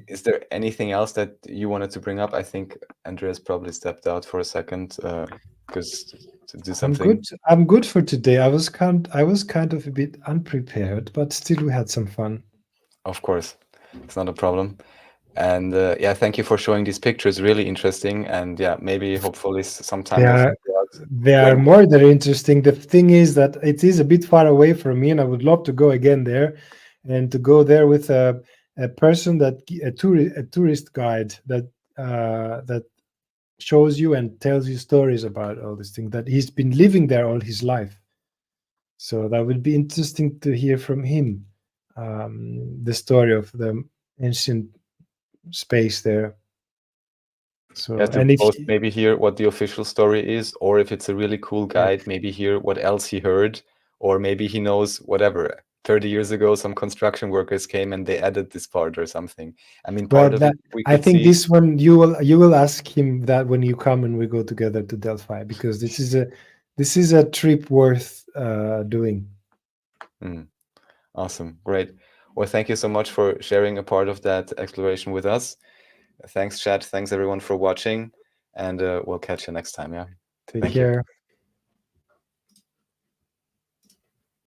[SPEAKER 5] Is there anything else that you wanted to bring up? I think Andreas probably stepped out for a second because to do something.
[SPEAKER 4] I'm good for today. I was kind of a bit unprepared, but still we had some fun.
[SPEAKER 5] Of course, it's not a problem. And yeah, thank you for showing these pictures. Really interesting. And yeah, maybe hopefully sometime we'll figure out
[SPEAKER 4] They are
[SPEAKER 5] when.
[SPEAKER 4] more than interesting. The thing is that it is a bit far away from me, and I would love to go again there, and to go there with a person a tourist guide that shows you and tells you stories about all these things, that he's been living there all his life. So that would be interesting to hear from him, the story of the ancient space there. So
[SPEAKER 5] Yeah, to
[SPEAKER 4] and if
[SPEAKER 5] both maybe hear what the official story is, or if it's a really cool guide, maybe hear what else he heard, or maybe he knows whatever. 30 years ago, some construction workers came and they added this part or something. I mean,
[SPEAKER 4] well,
[SPEAKER 5] part of
[SPEAKER 4] that
[SPEAKER 5] it we
[SPEAKER 4] I
[SPEAKER 5] could
[SPEAKER 4] think
[SPEAKER 5] see.
[SPEAKER 4] this one you will ask him that when you come and we go together to Delphi, because this is a trip worth doing.
[SPEAKER 5] Awesome, great. Well, thank you so much for sharing a part of that exploration with us. Thanks, chat. Thanks everyone for watching, and we'll catch you next time. Yeah.
[SPEAKER 4] Take
[SPEAKER 5] Thank you.
[SPEAKER 4] care.